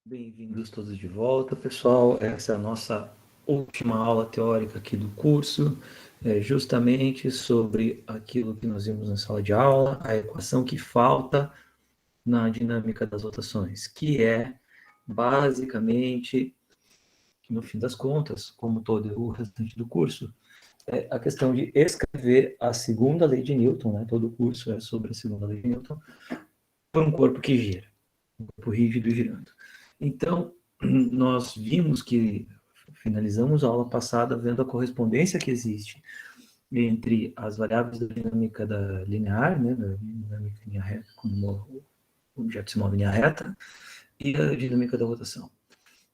Bem-vindos todos de volta, pessoal. Essa é a nossa última aula teórica aqui do curso, justamente sobre aquilo que nós vimos na sala de aula, a equação que falta na dinâmica das rotações, que é basicamente, no fim das contas, como todo o restante do curso, é a questão de escrever a segunda lei de Newton, né? Todo o curso é sobre a segunda lei de Newton, por um corpo que gira, um corpo rígido girando. Então, nós vimos que finalizamos a aula passada vendo a correspondência que existe entre as variáveis da dinâmica da linear, né, da dinâmica linha reta, como o objeto se move em linha reta, e a dinâmica da rotação.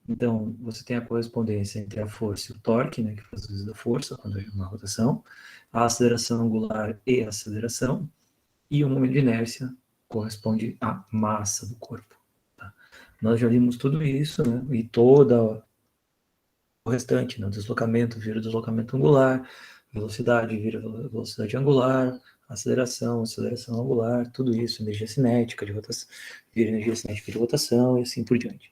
Então, você tem a correspondência entre a força e o torque, né, que faz uso da força quando é uma rotação, a aceleração angular e a aceleração, e o momento de inércia corresponde à massa do corpo. Tá? Nós já vimos tudo isso, né, e toda o restante, né, deslocamento vira deslocamento angular, velocidade vira velocidade angular, aceleração angular, tudo isso, energia cinética de rotação, vira energia cinética de rotação e assim por diante.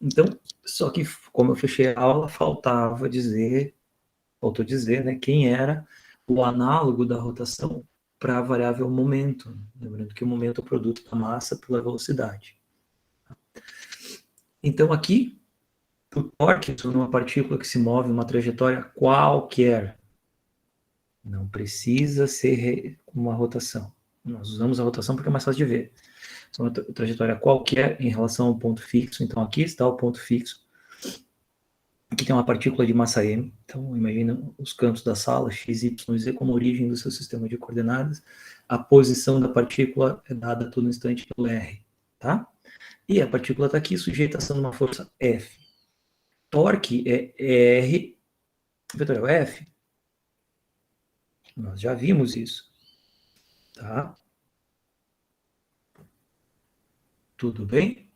Então, só que, como eu fechei a aula, faltou dizer, né, quem era o análogo da rotação para a variável momento. Lembrando que o momento é o produto da massa pela velocidade. Então, aqui, o torque numa partícula que se move uma trajetória qualquer. Não precisa ser uma rotação. Nós usamos a rotação porque é mais fácil de ver. Uma trajetória qualquer em relação ao ponto fixo. Então, aqui está o ponto fixo. Aqui tem uma partícula de massa m. Então, imagina os cantos da sala, x, y, z, como origem do seu sistema de coordenadas. A posição da partícula é dada a todo instante pelo r. Tá? E a partícula está aqui sujeita a ação de uma força F. Torque é R vetorial F. Nós já vimos isso. Tá? Tudo bem?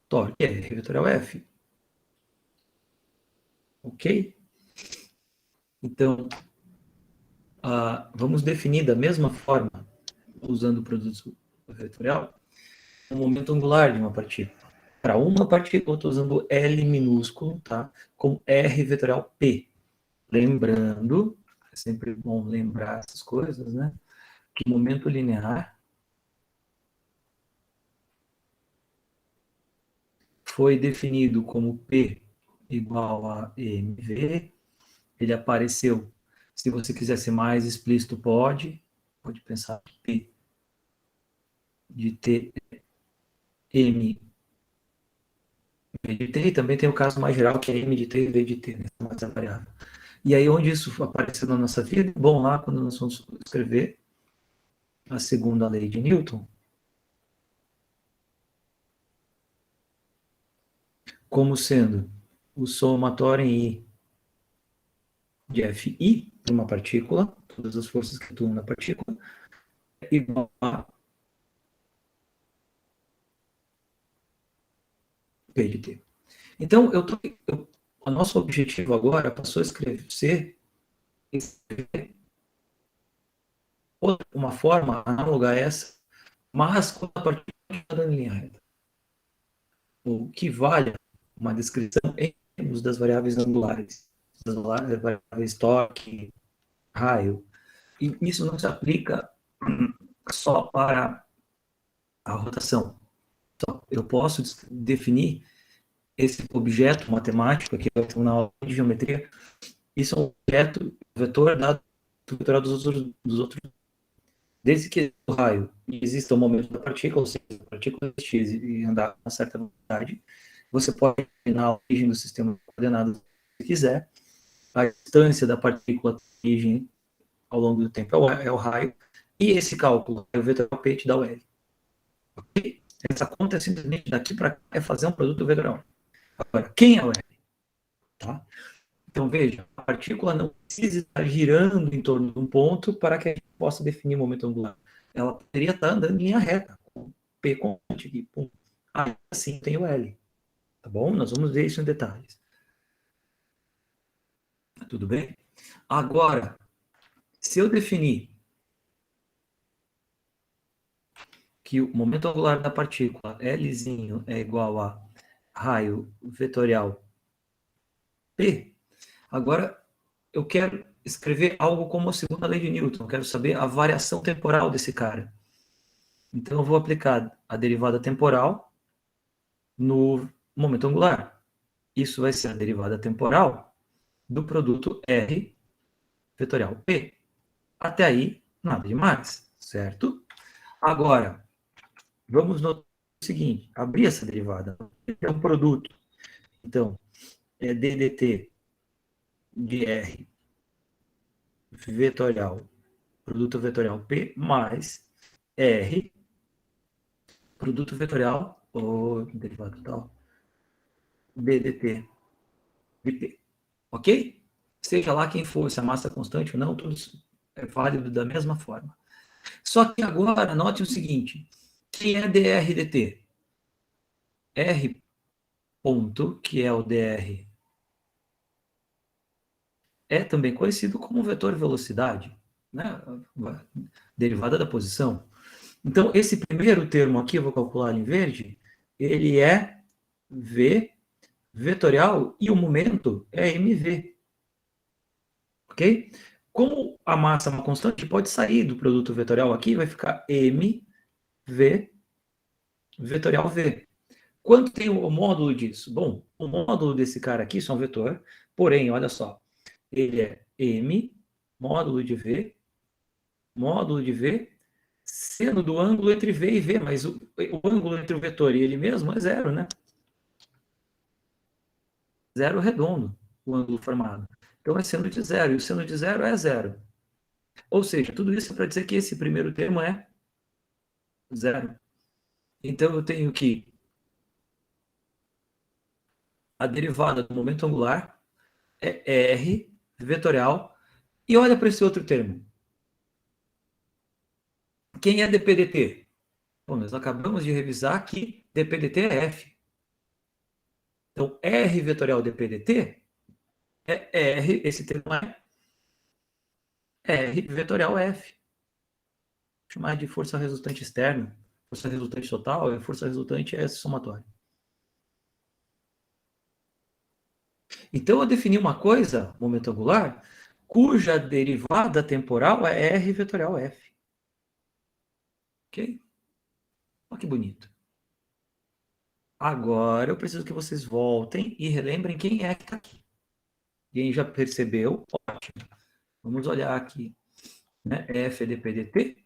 Torque é R vetorial F. Ok? Então, vamos definir da mesma forma, usando o produto vetorial, o momento angular de uma partícula. Para uma partícula, eu estou usando L minúsculo, tá? Com R vetorial P. Lembrando, é sempre bom lembrar essas coisas, né? Que o momento linear foi definido como P igual a mv. Ele apareceu. Se você quiser ser mais explícito, pode pensar que P de T M V de T, e também tem o caso mais geral, que é M de T e V de T, né? Essa variável. E aí, onde isso apareceu na nossa vida? Bom, lá quando nós vamos escrever a segunda lei de Newton, como sendo o somatório em I de Fi, de uma partícula, todas as forças que atuam na partícula, é igual a P de T. Então, o nosso objetivo agora passou a escrever uma forma análoga a essa, mas com a partícula em linha reta. O que vale uma descrição em termos das variáveis angulares, das variáveis torque, raio. E isso não se aplica só para a rotação. Eu posso definir esse objeto matemático, aqui na aula de geometria, isso é um objeto vetor dado vetorial dos outros. Desde que o raio exista o momento da partícula, ou seja, a partícula x e andar a uma certa velocidade, você pode determinar a origem do sistema de coordenadas se quiser. A distância da partícula da origem ao longo do tempo é o raio. E esse cálculo, o vetorial P te dá o L. Okay? Essa conta é simplesmente daqui para cá é fazer um produto vetorial. Agora, quem é o L? Tá? Então, veja, a partícula não precisa estar girando em torno de um ponto para que a gente possa definir o momento angular. Ela poderia estar andando em linha reta, com P constante aqui. Assim tem o L. Tá bom? Nós vamos ver isso em detalhes. Tudo bem? Agora, se eu definir que o momento angular da partícula Lzinho é igual a raio vetorial P, agora eu quero escrever algo como a segunda lei de Newton, eu quero saber a variação temporal desse cara. Então eu vou aplicar a derivada temporal no momento angular. Isso vai ser a derivada temporal do produto R vetorial P. Até aí, nada demais, certo? Agora, vamos no seguinte, abrir essa derivada. É um produto. Então, é ddt de R vetorial, produto vetorial P, mais R, produto vetorial, ou derivado tal, ddt de P. Ok? Seja lá quem for, se a massa é constante ou não, tudo isso é válido da mesma forma. Só que agora, note o seguinte, quem é dr dt? R ponto, que é o dr, é também conhecido como vetor velocidade, né? Derivada da posição. Então, esse primeiro termo aqui, eu vou calcular em verde, ele é v vetorial e o momento é mv, ok? Como a massa é uma constante, pode sair do produto vetorial aqui, vai ficar mv vetorial v. Quanto tem o módulo disso? Bom, o módulo desse cara aqui, só um vetor, porém, olha só, ele é m módulo de v, seno do ângulo entre v e v, mas o ângulo entre o vetor e ele mesmo é zero, né? Zero redondo, o ângulo formado. Então é seno de zero, e o seno de zero é zero. Ou seja, tudo isso é para dizer que esse primeiro termo é zero. Então eu tenho que a derivada do momento angular é R vetorial. E olha para esse outro termo. Quem é dPdt? Bom, nós acabamos de revisar que dPdt é F. Então, R vetorial dPdt é R, esse termo é R vetorial F. Vou chamar de força resultante externa. Força resultante total, força resultante é somatória. Então, eu defini uma coisa, momento angular, cuja derivada temporal é R vetorial F. Ok? Olha que bonito. Agora, eu preciso que vocês voltem e relembrem quem é que está aqui. Quem já percebeu? Ótimo. Vamos olhar aqui. Né? F é dPdt.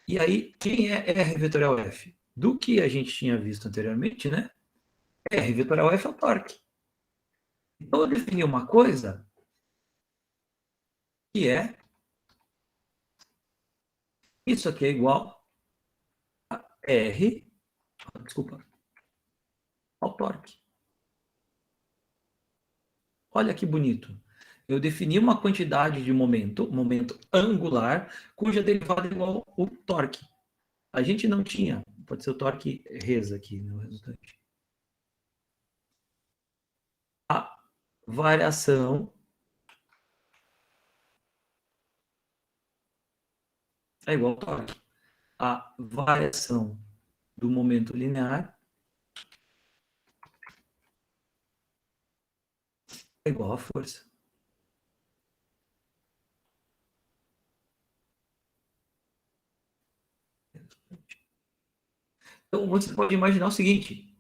E aí, quem é R vetorial F? Do que a gente tinha visto anteriormente, né? R vetorial F é o torque. Então, eu defini uma coisa que é isso aqui é igual a R, desculpa, ao torque. Olha que bonito. Eu defini uma quantidade de momento angular, cuja derivada é igual ao torque. A gente não tinha, pode ser o torque res aqui, no resultante. A variação é igual ao torque. A variação do momento linear é igual à força. Então, você pode imaginar o seguinte,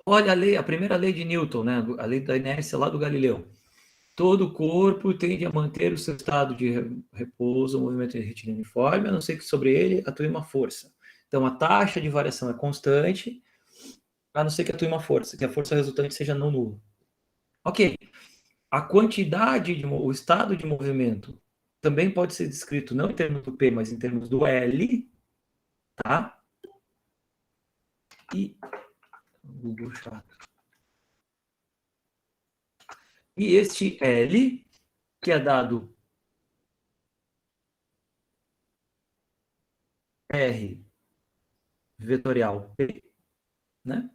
olha a lei, a primeira lei de Newton, né? A lei da inércia lá do Galileu. Todo corpo tende a manter o seu estado de repouso, o movimento retilíneo uniforme, a não ser que sobre ele atue uma força. Então, a taxa de variação é constante, a não ser que atue uma força, que a força resultante seja não nula. Ok. A quantidade, o estado de movimento também pode ser descrito não em termos do P, mas em termos do L, tá? E Google chato. E este L, que é dado R vetorial P, né?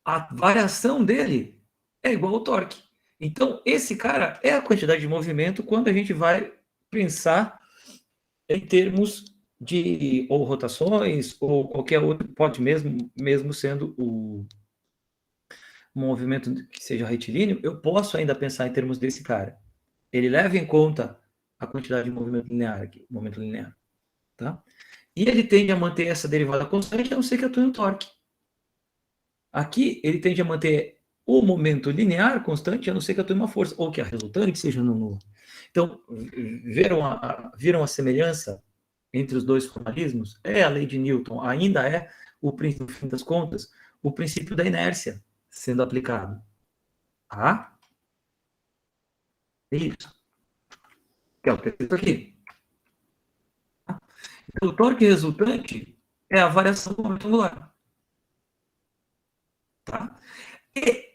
A variação dele é igual ao torque. Então, esse cara é a quantidade de movimento quando a gente vai pensar em termos de ou rotações ou qualquer outro, pode mesmo sendo um movimento que seja retilíneo, eu posso ainda pensar em termos desse cara. Ele leva em conta a quantidade de movimento linear aqui, momento linear, tá? E ele tende a manter essa derivada constante, a não ser que atue um torque. Aqui, ele tende a manter o momento linear constante, a não ser que atue uma força, ou que a resultante seja nulo. Então, viram a semelhança entre os dois formalismos? É a lei de Newton, ainda é, no fim das contas, o princípio da inércia sendo aplicado. Tá? É isso. Que é o que é escrito aqui. Tá? Então, o torque resultante é a variação do momento angular. Tá? E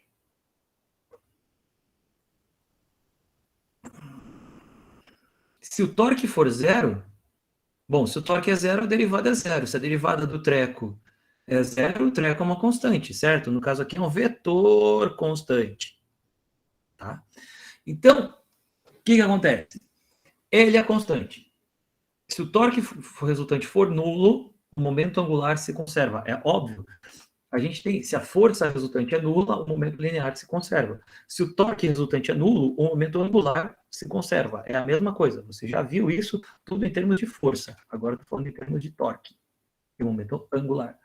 se o torque for zero, bom, se o torque é zero, a derivada é zero. Se a derivada do treco é zero, o treco é uma constante, certo? No caso aqui é um vetor constante. Tá? Então, o que acontece? Ele é constante. Se o torque resultante for nulo, o momento angular se conserva. É óbvio. A gente tem, se a força resultante é nula, o momento linear se conserva. Se o torque resultante é nulo, o momento angular se conserva. É a mesma coisa. Você já viu isso tudo em termos de força. Agora estou falando em termos de torque, e momento angular.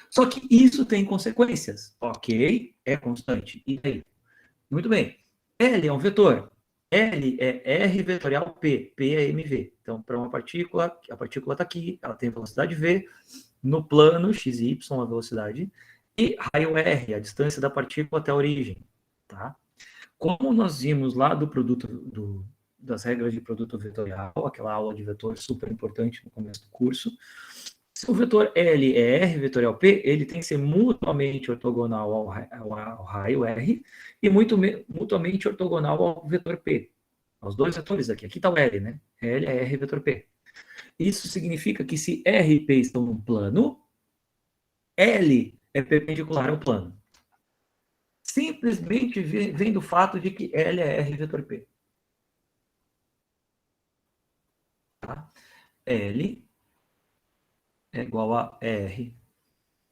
Só que isso tem consequências. Ok, é constante. E aí? Muito bem. L é um vetor. L é R vetorial P. P é mv. Então, para uma partícula, a partícula está aqui, ela tem velocidade v, no plano x e y a velocidade, e raio r, a distância da partícula até a origem. Tá? Como nós vimos lá do produto, das regras de produto vetorial, aquela aula de vetor super importante no começo do curso, se o vetor L é R vetorial P, ele tem que ser mutuamente ortogonal ao raio R e mutuamente ortogonal ao vetor P. Os dois vetores aqui. Aqui está o L, né? L é R vetor P. Isso significa que se R e P estão num plano, L é perpendicular ao plano. Simplesmente vem do fato de que L é R vetor P. Tá? L é igual a R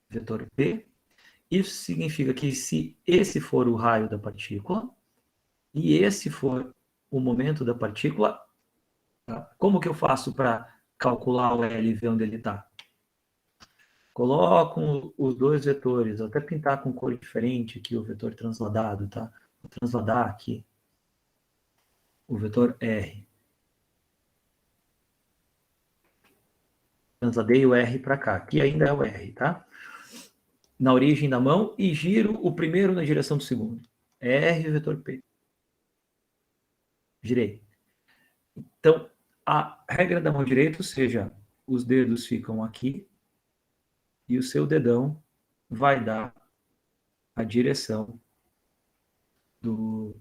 vetor P. Isso significa que se esse for o raio da partícula e esse for o momento da partícula, tá? Como que eu faço para calcular o L e ver onde ele está? Coloco os dois vetores, vou até pintar com cor diferente aqui o vetor transladado, tá? Vou transladar aqui o vetor R. Transladei o R para cá. Aqui ainda é o R, tá? Na origem da mão e giro o primeiro na direção do segundo. R vetor P. Girei. Então, a regra da mão direita, ou seja, os dedos ficam aqui e o seu dedão vai dar a direção do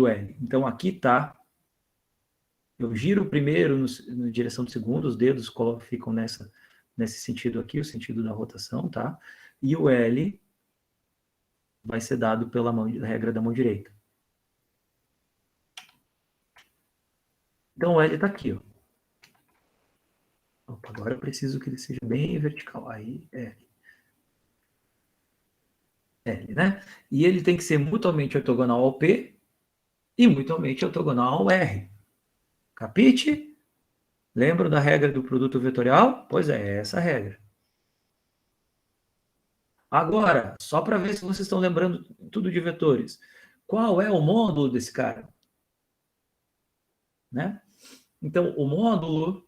L. Então, aqui está. Eu giro o primeiro na direção do segundo, os dedos ficam nesse sentido aqui, o sentido da rotação, tá? E o L vai ser dado pela regra da mão direita. Então, o L está aqui, ó. Opa, agora eu preciso que ele seja bem vertical. Aí, L. L, né? E ele tem que ser mutuamente ortogonal ao P e mutuamente ortogonal ao R. Capite? Lembram da regra do produto vetorial? Pois é essa a regra. Agora, só para ver se vocês estão lembrando tudo de vetores. Qual é o módulo desse cara? Né? Então, o módulo...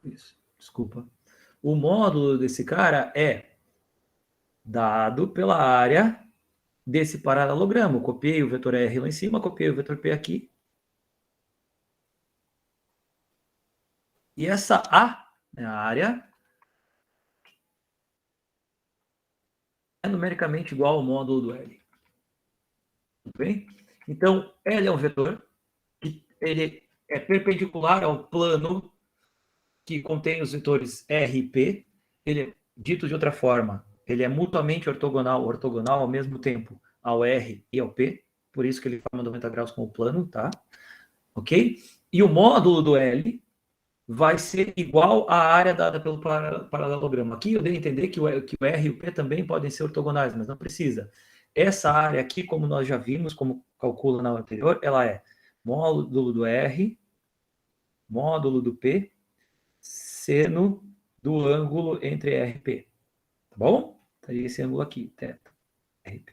isso, desculpa. O módulo desse cara é dado pela área desse paralelogramo. Eu copiei o vetor R lá em cima, copiei o vetor P aqui. E essa A, né, a área, é numericamente igual ao módulo do L. Tudo bem? Então, L é um vetor que ele é perpendicular ao plano que contém os vetores R e P. Ele é, dito de outra forma, ele é mutuamente ortogonal ao mesmo tempo ao R e ao P, por isso que ele forma 90 graus com o plano, tá? Ok? E o módulo do L vai ser igual à área dada pelo paralelogramo. Aqui eu dei a entender que o R e o P também podem ser ortogonais, mas não precisa. Essa área aqui, como nós já vimos, como calcula na aula anterior, ela é módulo do R, módulo do P, seno do ângulo entre R e P. Tá bom? Estaria esse ângulo aqui, θ, RP.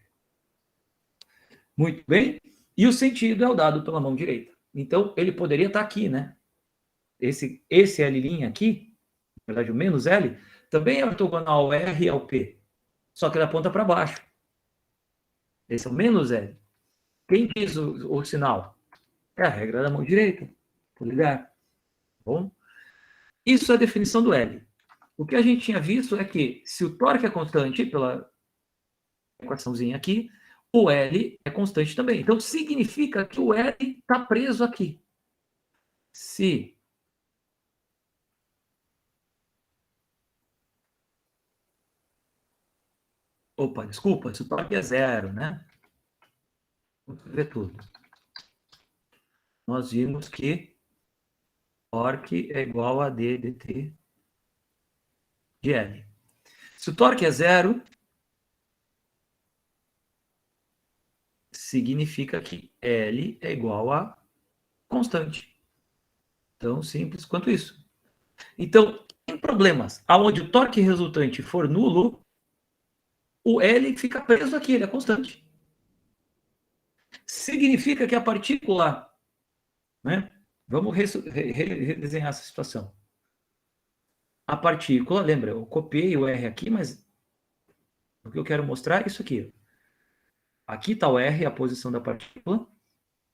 Muito bem. E o sentido é o dado pela mão direita. Então, ele poderia estar aqui, né? Esse L' aqui, na verdade o menos L, também é ortogonal ao R e ao P, só que da ponta para baixo. Esse é o menos L. Quem diz o sinal? É a regra da mão direita, polegar. Bom, isso é a definição do L. O que a gente tinha visto é que se o torque é constante, pela equaçãozinha aqui, o L é constante também. Então, significa que o L está preso aqui. Se Opa, desculpa, se o torque é zero, né? Vamos ver tudo. Nós vimos que torque é igual a d dt de L. Se o torque é zero, significa que L é igual a constante. Tão simples quanto isso. Então, em problemas onde o torque resultante for nulo, o L fica preso aqui, ele é constante. Significa que a partícula, né? Vamos redesenhar essa situação. A partícula, lembra, eu copiei o R aqui, mas o que eu quero mostrar é isso aqui. Aqui está o R, a posição da partícula,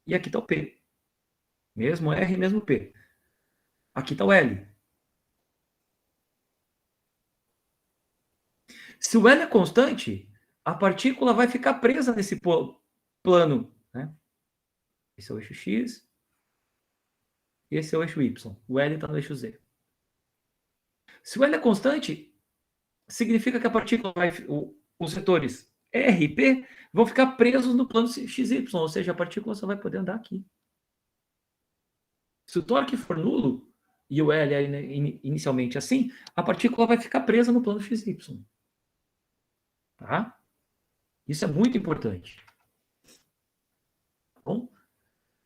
e aqui está o P. Mesmo R, mesmo P. Aqui está o L. Se o L é constante, a partícula vai ficar presa nesse plano, né? Esse é o eixo X, e esse é o eixo Y. O L está no eixo Z. Se o L é constante, significa que a partícula vai, os setores R e P vão ficar presos no plano XY, ou seja, a partícula só vai poder andar aqui. Se o torque for nulo, e o L é inicialmente assim, a partícula vai ficar presa no plano XY. Tá? Isso é muito importante. Bom,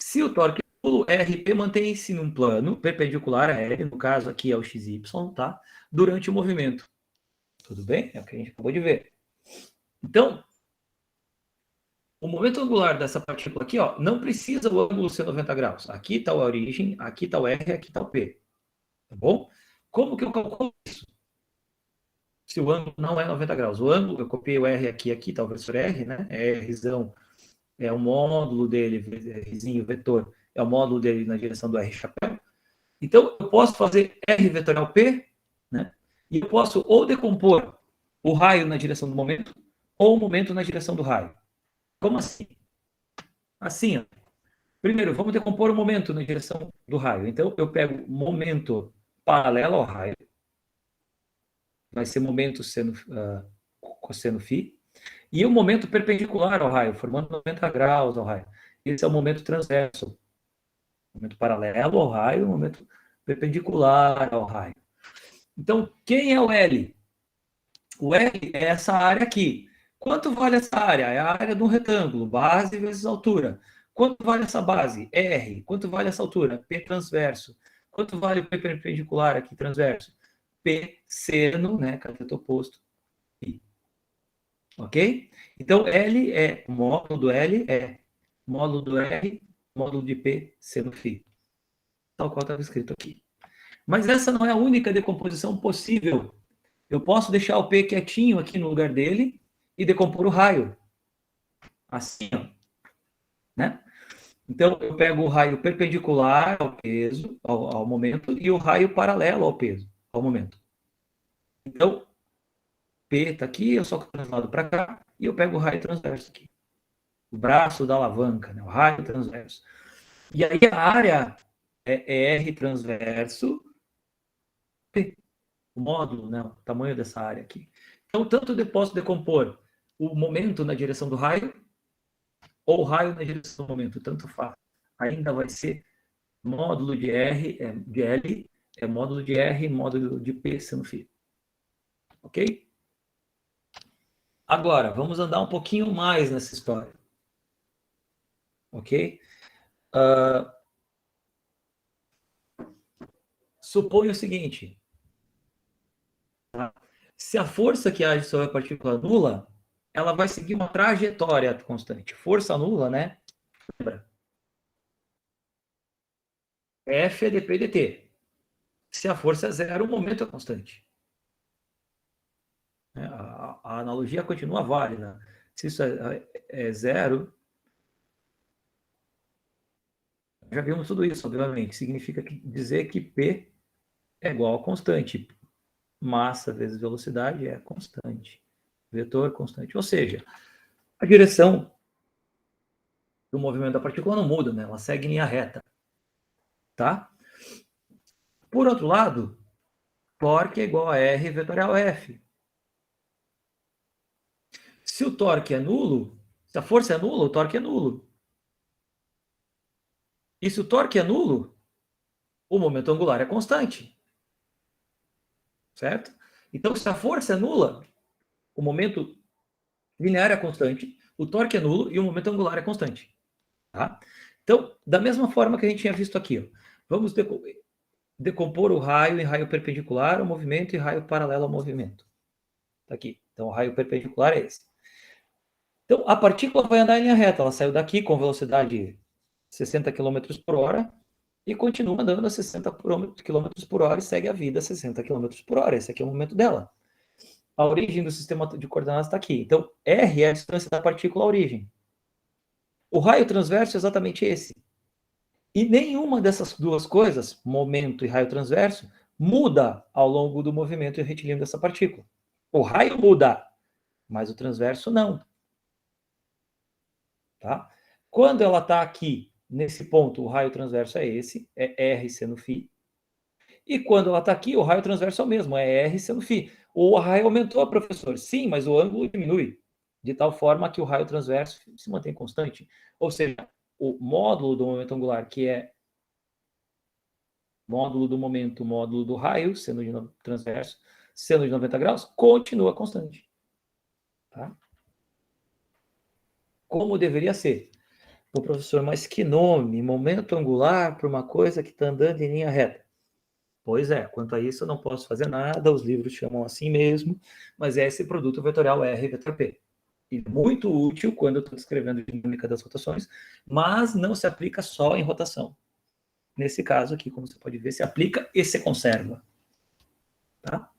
se o torque é nulo, RP mantém-se num plano perpendicular a L, no caso aqui é o XY, tá? Durante o movimento. Tudo bem? É o que a gente acabou de ver. Então, o momento angular dessa partícula aqui, ó, não precisa o ângulo ser 90 graus. Aqui está a origem, aqui está o R, aqui está o P. Tá bom? Como que eu calculo isso? Se o ângulo não é 90 graus. O ângulo, eu copiei o R aqui, está o vetor R, né? Rzão é o módulo dele, Rzinho vetor, é o módulo dele na direção do R chapéu. Então, eu posso fazer R vetorial P, né? E eu posso ou decompor o raio na direção do momento, ou o momento na direção do raio. Como assim? Assim, ó. Primeiro, vamos decompor o momento na direção do raio. Então, eu pego momento paralelo ao raio, vai ser momento seno, cosseno φ, e o momento perpendicular ao raio, formando 90 graus ao raio. Esse é o momento transverso. Momento paralelo ao raio, momento perpendicular ao raio. Então, quem é o L? O L é essa área aqui. Quanto vale essa área? É a área de um retângulo, base vezes altura. Quanto vale essa base? R. Quanto vale essa altura? P transverso. Quanto vale o P perpendicular aqui transverso? P seno, né, cateto oposto, I. Ok? Então, L é, o módulo do L é módulo do R, módulo de P seno φ. Tal qual estava escrito aqui. Mas essa não é a única decomposição possível. Eu posso deixar o P quietinho aqui no lugar dele e decompor o raio. Assim, ó. Né? Então, eu pego o raio perpendicular ao peso, ao momento, e o raio paralelo ao peso, ao momento. Então, P está aqui, eu só translado para cá, e eu pego o raio transverso aqui. O braço da alavanca, né? O raio transverso. E aí a área é R transverso P. O módulo, né? O tamanho dessa área aqui. Então, tanto eu posso decompor o momento na direção do raio, ou o raio na direção do momento, tanto faz. Ainda vai ser módulo de R, de L, É módulo de R e módulo de P seno φ. Ok? Agora, vamos andar um pouquinho mais nessa história. Ok? Suponha o seguinte. Tá? Se a força que age sobre a partícula nula, ela vai seguir uma trajetória constante. Força nula, né? Lembra? F é dp dt. Se a força é zero, o momento é constante. A analogia continua válida. Se isso é zero, já vimos tudo isso, obviamente. Significa dizer que P é igual a constante. Massa vezes velocidade é constante. Vetor constante. Ou seja, a direção do movimento da partícula não muda, né? Ela segue em linha reta. Tá? Por outro lado, torque é igual a R vetorial F. Se o torque é nulo, se a força é nula, o torque é nulo. E se o torque é nulo, o momento angular é constante. Certo? Então, se a força é nula, o momento linear é constante, o torque é nulo e o momento angular é constante. Tá? Então, da mesma forma que a gente tinha visto aqui, ó, vamos decompor o raio em raio perpendicular ao movimento e raio paralelo ao movimento. Tá aqui. Então, o raio perpendicular é esse. Então, a partícula vai andar em linha reta. Ela saiu daqui com velocidade 60 km por hora e continua andando a 60 km por hora e segue a vida a 60 km por hora. Esse aqui é o momento dela. A origem do sistema de coordenadas está aqui. Então, R é a distância da partícula à origem. O raio transverso é exatamente esse. E nenhuma dessas duas coisas, momento e raio transverso, muda ao longo do movimento retilíneo dessa partícula. O raio muda, mas o transverso não. Tá? Quando ela está aqui, nesse ponto, o raio transverso é esse, é R seno φ. E quando ela está aqui, o raio transverso é o mesmo, é R seno φ. O raio aumentou, professor? Sim, mas o ângulo diminui, de tal forma que o raio transverso se mantém constante. Ou seja, o módulo do momento angular, que é módulo do momento, módulo do raio, seno de transverso, seno de 90 graus, continua constante. Tá? Como deveria ser. O professor, mas que nome? Momento angular para uma coisa que está andando em linha reta. Pois é, quanto a isso eu não posso fazer nada, os livros chamam assim mesmo, mas é esse produto vetorial R vetor P. E muito útil quando eu estou descrevendo a dinâmica das rotações, mas não se aplica só em rotação. Nesse caso aqui, como você pode ver, se aplica e se conserva. Tá?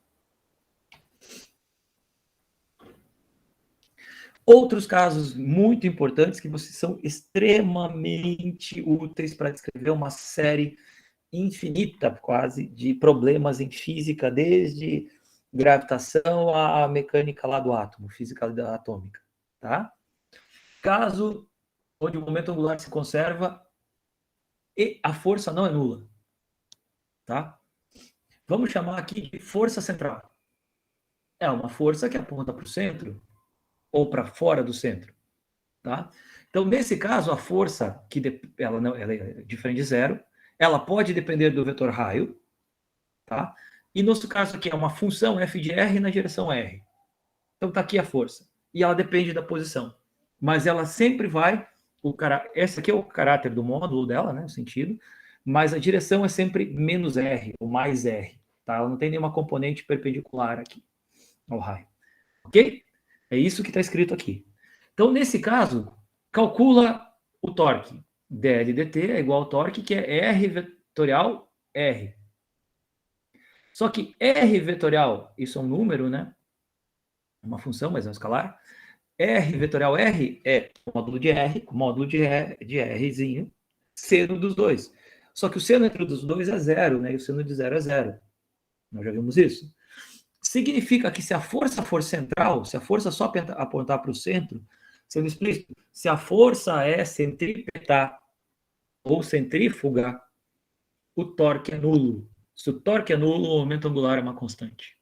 Outros casos muito importantes que vocês são extremamente úteis para descrever uma série infinita, quase, de problemas em física, desde gravitação à mecânica lá do átomo, física atômica. Tá? Caso onde o momento angular se conserva e a força não é nula. Tá? Vamos chamar aqui de força central. É uma força que aponta para o centro ou para fora do centro. Tá? Então, nesse caso, a força, ela é diferente de zero, ela pode depender do vetor raio, tá? E nosso caso aqui é uma função f de r na direção r. Então, está aqui a força. E ela depende da posição. Mas ela sempre vai... Esse aqui é o caráter do módulo dela, né? O sentido. Mas a direção é sempre menos r, ou mais r. Tá? Ela não tem nenhuma componente perpendicular aqui ao raio. Ok? É isso que está escrito aqui. Então, nesse caso, calcula o torque. dl dt é igual ao torque, que é R vetorial R. Só que R vetorial, isso é um número, né? Uma função, mas é um escalar. R vetorial R é módulo de R, módulo de Rzinho, seno dos dois. Só que o seno entre os dois é zero, né? E o seno de zero é zero. Nós já vimos isso. Significa que se a força for central, se a força só apontar para o centro, sendo explícito, se a força é centrípeta ou centrífuga, o torque é nulo. Se o torque é nulo, o momento angular é uma constante.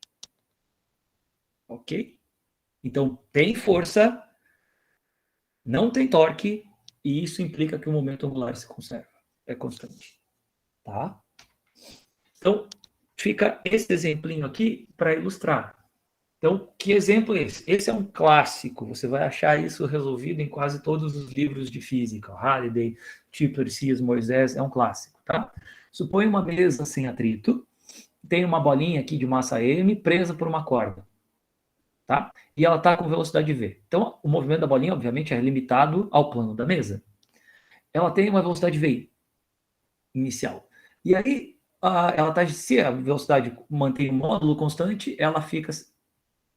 Ok? Então, tem força, não tem torque, e isso implica que o momento angular se conserva. É constante. Tá? Então, fica esse exemplinho aqui para ilustrar. Então, que exemplo é esse? Esse é um clássico, você vai achar isso resolvido em quase todos os livros de física. Halliday, Tipler, Sias, Moisés, é um clássico, tá? Suponha uma mesa sem atrito, tem uma bolinha aqui de massa m presa por uma corda, tá? E ela está com velocidade v. Então, o movimento da bolinha, obviamente, é limitado ao plano da mesa. Ela tem uma velocidade v inicial. E aí, ela tá, se a velocidade mantém um módulo constante, ela fica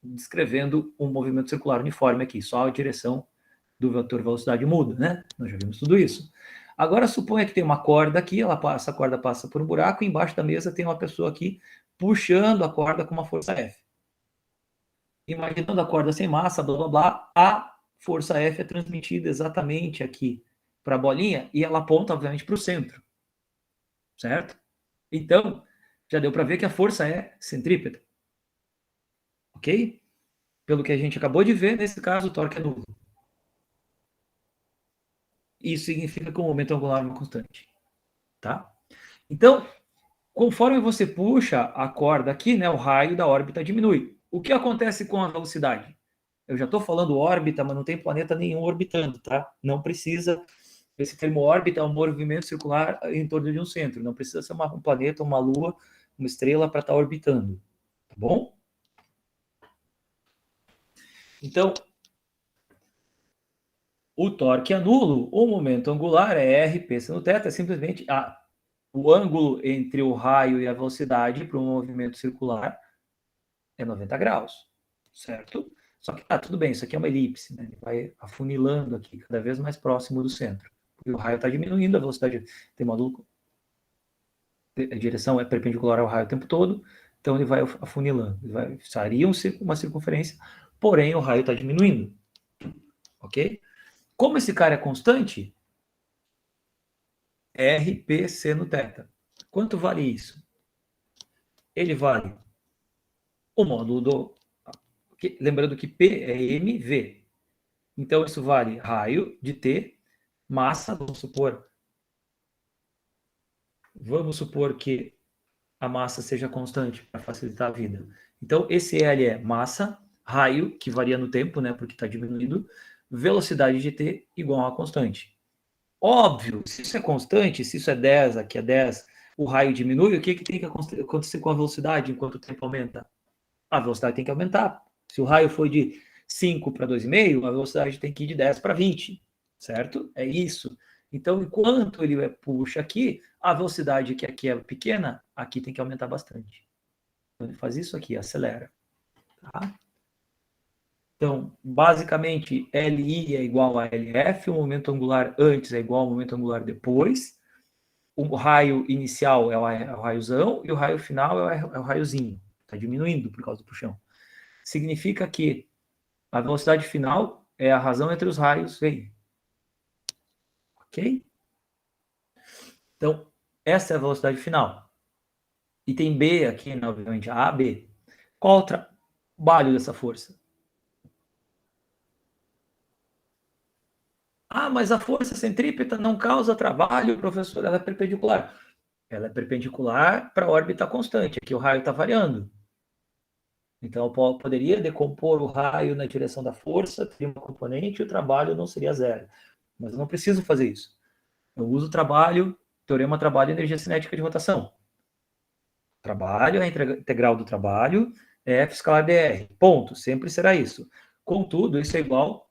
descrevendo um movimento circular uniforme aqui, só a direção do vetor velocidade muda, né? Nós já vimos tudo isso. Agora, suponha que tem uma corda aqui, essa corda passa por um buraco, e embaixo da mesa tem uma pessoa aqui puxando a corda com uma força F. Imaginando a corda sem massa, blá, blá, blá, a força F é transmitida exatamente aqui para a bolinha, e ela aponta, obviamente, para o centro. Certo? Então, já deu para ver que a força é centrípeta. Ok? Pelo que a gente acabou de ver, nesse caso, o torque é nulo. Isso significa que o momento angular é uma constante. Tá? Então, conforme você puxa a corda aqui, né, o raio da órbita diminui. O que acontece com a velocidade? Eu já estou falando órbita, mas não tem planeta nenhum orbitando, tá? Não precisa. Esse termo órbita é um movimento circular em torno de um centro. Não precisa ser um planeta, uma lua, uma estrela para estar orbitando. Tá bom? Então, o torque é nulo, o momento angular é RP seno θ, é simplesmente o ângulo entre o raio e a velocidade para um movimento circular é 90 graus, certo? Só que tudo bem, isso aqui é uma elipse, né? Ele vai afunilando aqui, cada vez mais próximo do centro. Porque o raio está diminuindo, a velocidade tem módulo, a direção é perpendicular ao raio o tempo todo, então ele vai afunilando. Seria uma circunferência, porém o raio está diminuindo. Ok? Como esse cara é constante, RP seno θ. Quanto vale isso? Ele vale o módulo do... Lembrando que P é mv. Então, isso vale raio de T, massa, vamos supor que a massa seja constante para facilitar a vida. Então, esse L é massa, raio, que varia no tempo, né, porque está diminuindo, velocidade de T igual a constante. Óbvio, se isso é constante, se isso é 10, aqui é 10, o raio diminui, o que tem que acontecer com a velocidade enquanto o tempo aumenta? A velocidade tem que aumentar. Se o raio foi de 5 para 2,5, a velocidade tem que ir de 10 para 20, certo? É isso. Então, enquanto ele puxa aqui, a velocidade que aqui é pequena, aqui tem que aumentar bastante. Então, ele faz isso aqui, acelera. Tá? Então, basicamente, LI é igual a LF, o momento angular antes é igual ao momento angular depois, o raio inicial é o raiozão e o raio final é o raiozinho. Está diminuindo por causa do puxão. Significa que a velocidade final é a razão entre os raios V. Ok? Então, essa é a velocidade final. E tem B aqui, né, obviamente, A, B. Qual o trabalho dessa força? Mas a força centrípeta não causa trabalho, professor, ela é perpendicular. Ela é perpendicular para a órbita constante, aqui o raio está variando. Então, eu poderia decompor o raio na direção da força, teria uma componente, e o trabalho não seria zero. Mas eu não preciso fazer isso. Eu uso o trabalho, teorema trabalho e energia cinética de rotação. Trabalho, a integral do trabalho é F escalar dr. Ponto. Sempre será isso. Contudo, isso é igual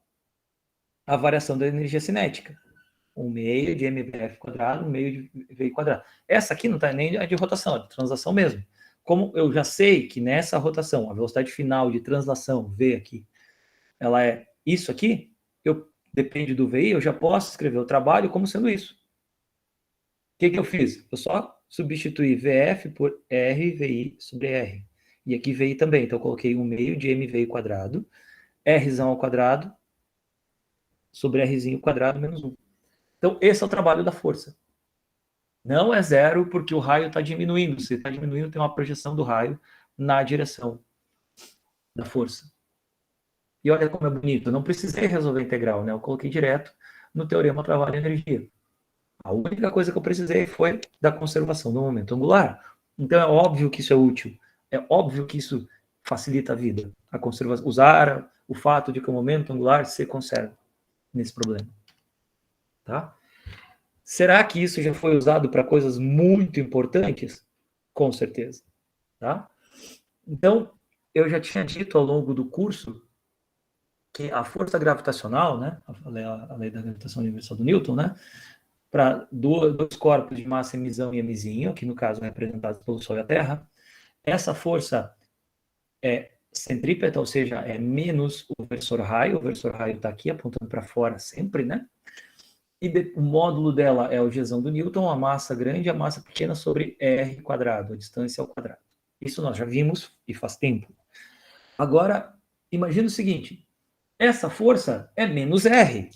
à variação da energia cinética. 1 meio de mvf quadrado, 1 meio de v quadrado. Essa aqui não está nem de rotação, é de translação mesmo. Como eu já sei que nessa rotação, a velocidade final de translação, v aqui, ela é isso aqui, depende do VI, eu já posso escrever o trabalho como sendo isso. O que eu fiz? Eu só substituí VF por RVI sobre R. E aqui VI também, então eu coloquei 1 meio de mvi quadrado, Rzão ao quadrado, sobre Rzinho quadrado menos 1. Então, esse é o trabalho da força. Não é zero porque o raio está diminuindo. Se está diminuindo, tem uma projeção do raio na direção da força. E olha como é bonito. Eu não precisei resolver a integral, né? Eu coloquei direto no teorema trabalho e energia. A única coisa que eu precisei foi da conservação do momento angular. Então é óbvio que isso é útil, é óbvio que isso facilita a vida, a conservação, usar o fato de que o momento angular se conserva nesse problema, tá? Será que isso já foi usado para coisas muito importantes? Com certeza, tá? Então, eu já tinha dito ao longo do curso que a força gravitacional, né, a lei da gravitação universal do Newton, né, para dois corpos de massa emisão e emisinho, que no caso é representados pelo Sol e a Terra, essa força é centrípeta, ou seja, é menos o versor raio está aqui apontando para fora sempre, né? E o módulo dela é o Gzão do Newton, a massa grande e a massa pequena sobre r quadrado, a distância ao quadrado. Isso nós já vimos e faz tempo. Agora, imagina o seguinte, essa força é menos R.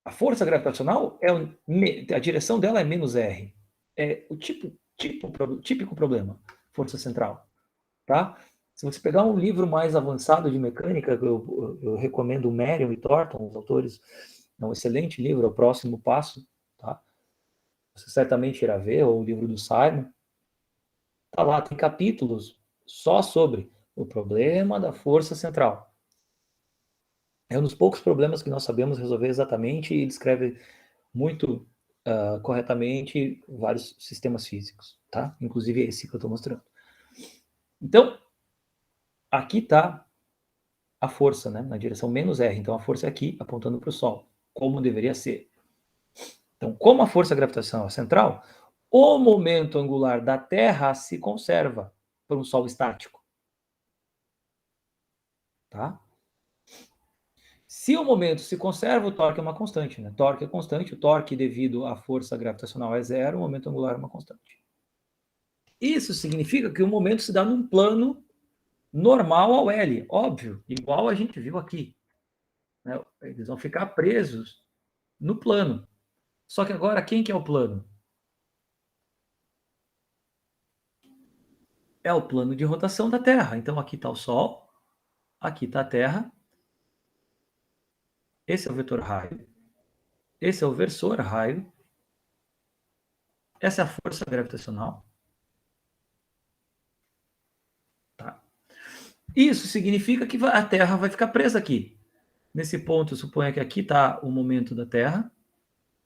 A força gravitacional, a direção dela é menos R. É o típico problema, força central. Tá? Se você pegar um livro mais avançado de mecânica, eu recomendo o Merriam e Thornton, os autores, é um excelente livro, é o Próximo Passo. Tá? Você certamente irá ver, ou o livro do Simon. Tá lá, tem capítulos só sobre o problema da força central. É um dos poucos problemas que nós sabemos resolver exatamente e descreve muito corretamente vários sistemas físicos, tá? Inclusive esse que eu estou mostrando. Então, aqui está a força, né? Na direção menos R. Então, a força é aqui, apontando para o Sol, como deveria ser. Então, como a força gravitacional é central, o momento angular da Terra se conserva por um Sol estático. Tá? Se o momento se conserva, o torque é uma constante. Né? Torque é constante, o torque devido à força gravitacional é zero, o momento angular é uma constante. Isso significa que o momento se dá num plano normal ao L, óbvio, igual a gente viu aqui. Né? Eles vão ficar presos no plano. Só que agora, quem que é o plano? É o plano de rotação da Terra. Então, aqui está o Sol, aqui está a Terra, esse é o vetor raio, esse é o versor raio, essa é a força gravitacional. Tá? Isso significa que a Terra vai ficar presa aqui. Nesse ponto, suponha que aqui está o momento da Terra,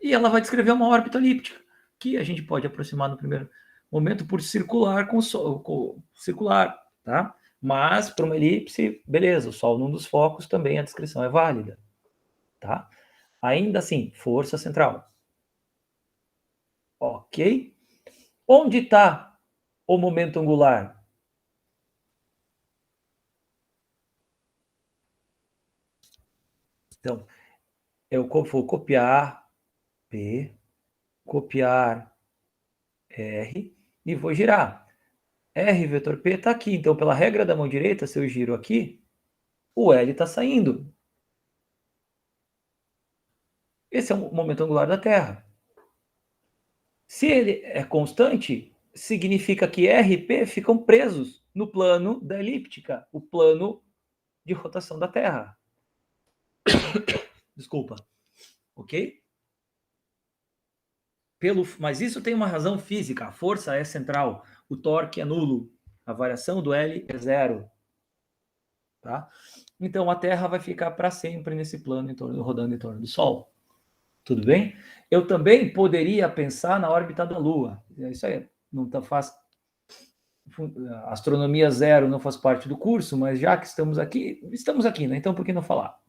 e ela vai descrever uma órbita elíptica, que a gente pode aproximar no primeiro momento por circular com o Sol, circular, tá? Mas para uma elipse, beleza, o Sol num dos focos também a descrição é válida, tá? Ainda assim, força central. Ok? Onde está o momento angular? Então, eu vou copiar P, copiar R e vou girar. R vetor P está aqui. Então, pela regra da mão direita, se eu giro aqui, o L está saindo. Esse é o momento angular da Terra. Se ele é constante, significa que R e P ficam presos no plano da elíptica, o plano de rotação da Terra. Desculpa. Ok? Mas isso tem uma razão física. A força é central, o torque é nulo, a variação do L é zero. Tá? Então a Terra vai ficar para sempre nesse plano rodando em torno do Sol. Tudo bem? Eu também poderia pensar na órbita da Lua. Isso aí não faz. Astronomia zero não faz parte do curso, mas já que estamos aqui, né? Então por que não falar?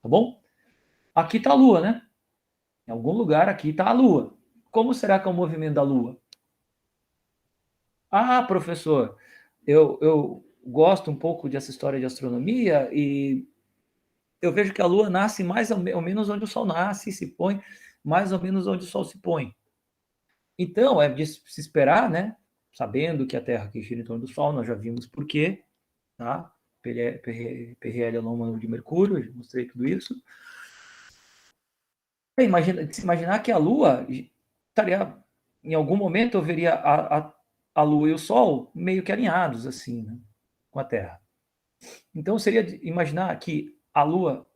Tá bom? Aqui está a Lua, né? Em algum lugar aqui está a Lua. Como será que é o movimento da Lua? Ah, professor, eu gosto um pouco dessa história de astronomia e eu vejo que a Lua nasce mais ou menos onde o Sol nasce e se põe mais ou menos onde o Sol se põe. Então, é de se esperar, né? Sabendo que a Terra que gira em torno do Sol, nós já vimos por quê, tá? PRL é o número de Mercúrio, já mostrei tudo isso. Se imaginar que a Lua estaria, em algum momento, eu veria a Lua e o Sol meio que alinhados, assim, né? Com a Terra. Então, seria imaginar que a Lua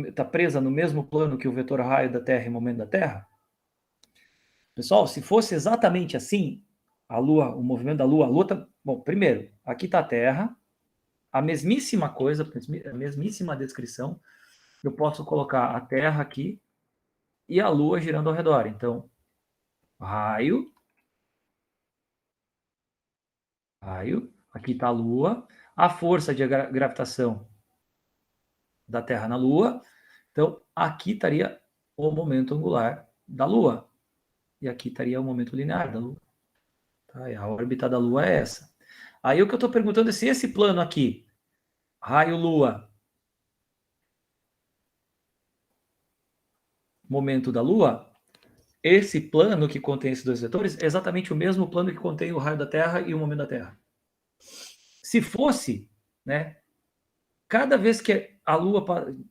está presa no mesmo plano que o vetor raio da Terra e momento da Terra? Pessoal, se fosse exatamente assim, a Lua, o movimento da Lua, a Lua tá... Bom, primeiro, aqui está a Terra, a mesmíssima coisa, a mesmíssima descrição, eu posso colocar a Terra aqui e a Lua girando ao redor. Então, raio, aqui está a Lua, a força de gravitação da Terra na Lua, então aqui estaria o momento angular da Lua, e aqui estaria o momento linear da Lua. Tá? A órbita da Lua é essa. Aí o que eu estou perguntando é se esse plano aqui, raio-Lua, momento da Lua, esse plano que contém esses dois vetores é exatamente o mesmo plano que contém o raio da Terra e o momento da Terra. Se fosse, né, cada vez que a Lua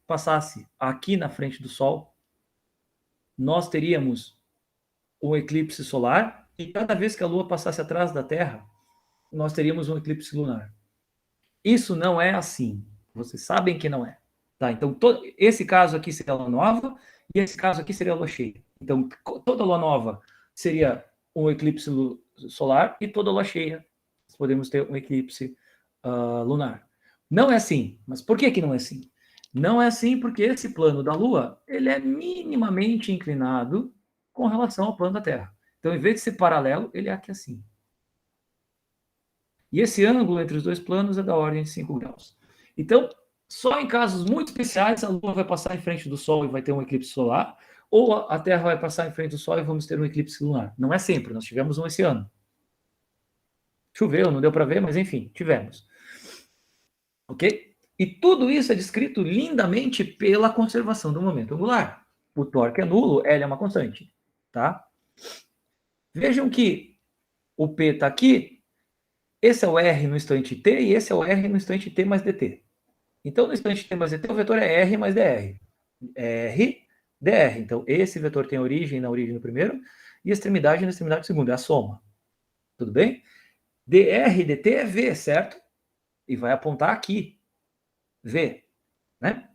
passasse aqui na frente do Sol, nós teríamos um eclipse solar, e cada vez que a Lua passasse atrás da Terra, nós teríamos um eclipse lunar. Isso não é assim. Vocês sabem que não é. Tá? Então, esse caso aqui seria a Lua nova, e esse caso aqui seria a Lua cheia. Então, toda Lua nova seria um eclipse solar, e toda Lua cheia podemos ter um eclipse lunar. Não é assim. Mas por que não é assim? Não é assim porque esse plano da Lua ele é minimamente inclinado com relação ao plano da Terra. Então, em vez de ser paralelo, ele é aqui assim. E esse ângulo entre os dois planos é da ordem de 5 graus. Então, só em casos muito especiais, a Lua vai passar em frente do Sol e vai ter um eclipse solar, ou a Terra vai passar em frente do Sol e vamos ter um eclipse lunar. Não é sempre, nós tivemos um esse ano. Choveu, não deu para ver, mas enfim, tivemos. Ok? E tudo isso é descrito lindamente pela conservação do momento angular. O torque é nulo, L é uma constante. Tá? Vejam que o P está aqui, esse é o R no instante t e esse é o R no instante t mais dt. Então, no instante t mais dt, o vetor é R mais dr. R, dr. Então, esse vetor tem origem na origem do primeiro e extremidade na extremidade do segundo. É a soma. Tudo bem? dr dt é V, certo? E vai apontar aqui. V. Né?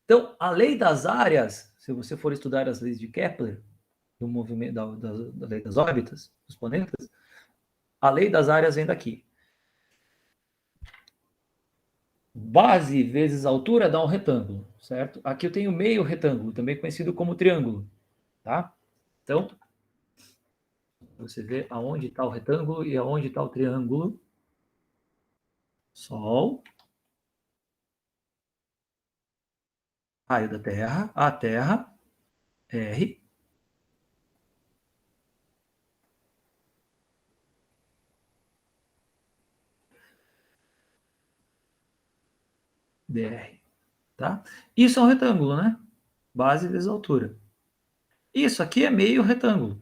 Então, a lei das áreas, se você for estudar as leis de Kepler, do movimento da lei das órbitas, dos planetas, a lei das áreas vem daqui. Base vezes altura dá um retângulo, certo? Aqui eu tenho meio retângulo, também conhecido como triângulo, tá? Então, você vê aonde está o retângulo e aonde está o triângulo. Sol, raio da Terra, a Terra, R, dr, tá? Isso é um retângulo, né? Base vezes altura. Isso aqui é meio retângulo.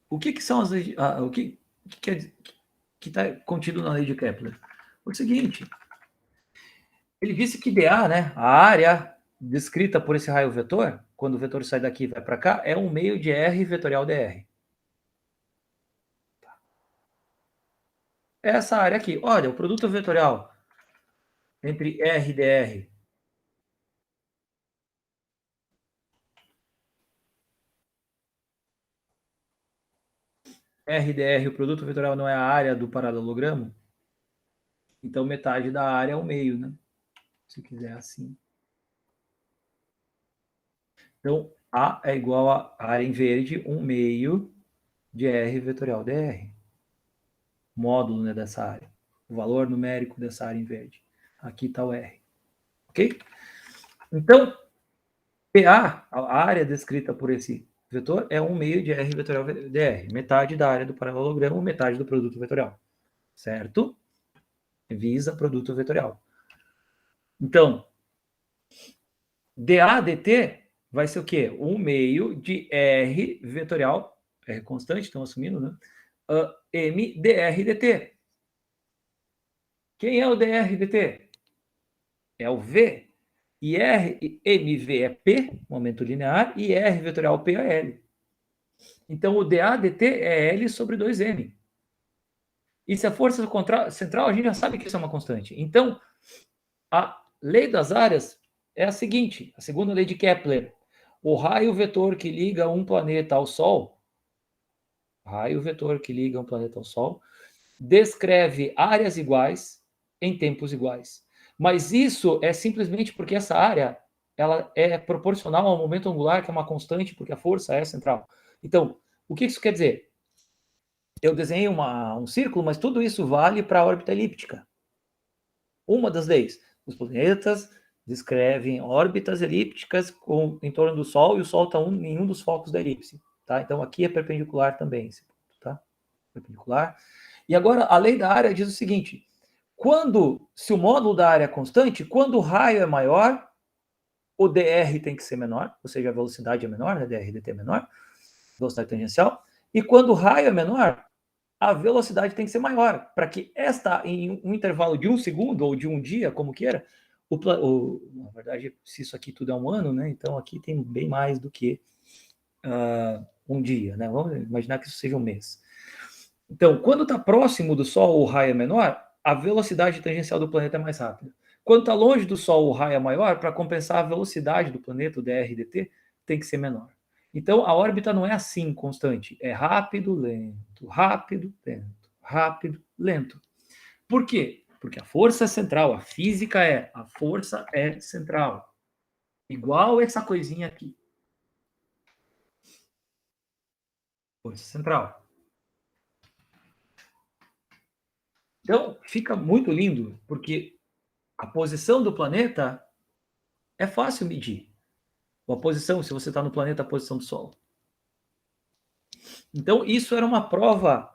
O que são as leis? O que está contido na lei de Kepler? O seguinte, ele disse que dA, né, a área descrita por esse raio vetor, quando o vetor sai daqui e vai para cá, é um meio de R vetorial dr. Essa área aqui, olha, o produto vetorial entre R e dr. RDR, o produto vetorial não é a área do paralelogramo? Então, metade da área é o meio, né? Se quiser assim. Então, A é igual a área em verde, 1 meio de R vetorial dr. Módulo, né, dessa área. O valor numérico dessa área em verde. Aqui está o R. Ok? Então, PA, a área descrita por esse vetor, é 1 meio de R vetorial dr. Metade da área do paralelogramo, metade do produto vetorial. Certo? Visa produto vetorial. Então, dA dt vai ser o quê? 1 meio de R vetorial, R constante, estão assumindo, né? M dr dt. Quem é o dr dt? É o V. E mv é P, momento linear, e R vetorial P é L. Então, o dA dt é L sobre 2M. E se a força central, a gente já sabe que isso é uma constante. Então, a lei das áreas é a seguinte, a segunda lei de Kepler. O raio vetor que liga um planeta ao Sol, raio vetor que liga um planeta ao Sol, descreve áreas iguais em tempos iguais. Mas isso é simplesmente porque essa área ela é proporcional ao momento angular, que é uma constante, porque a força é central. Então, o que isso quer dizer? Eu desenhei um círculo, mas tudo isso vale para a órbita elíptica. Uma das leis. Os planetas descrevem órbitas elípticas em torno do Sol, e o Sol está em um dos focos da elipse. Tá? Então, aqui é perpendicular também. Tá? Perpendicular. E agora, a lei da área diz o seguinte: se o módulo da área é constante, quando o raio é maior, o dr tem que ser menor, ou seja, a velocidade é menor, né? dr dt é menor, velocidade tangencial, e quando o raio é menor, a velocidade tem que ser maior, para que em um intervalo de 1 segundo ou de um dia, como queira, na verdade, se isso aqui tudo é um ano, né? Então aqui tem bem mais do que um dia, né? Vamos imaginar que isso seja um mês. Então, quando está próximo do Sol, o raio é menor, a velocidade tangencial do planeta é mais rápida. Quando está longe do Sol, o raio é maior, para compensar a velocidade do planeta, o dr/dt, tem que ser menor. Então, a órbita não é assim constante. É rápido, lento, rápido, lento, rápido, lento. Por quê? Porque a força é central. A física a força é central. Igual essa coisinha aqui. Força central. Então, fica muito lindo, porque a posição do planeta é fácil medir. A posição, se você está no planeta, a posição do Sol. Então, isso era uma prova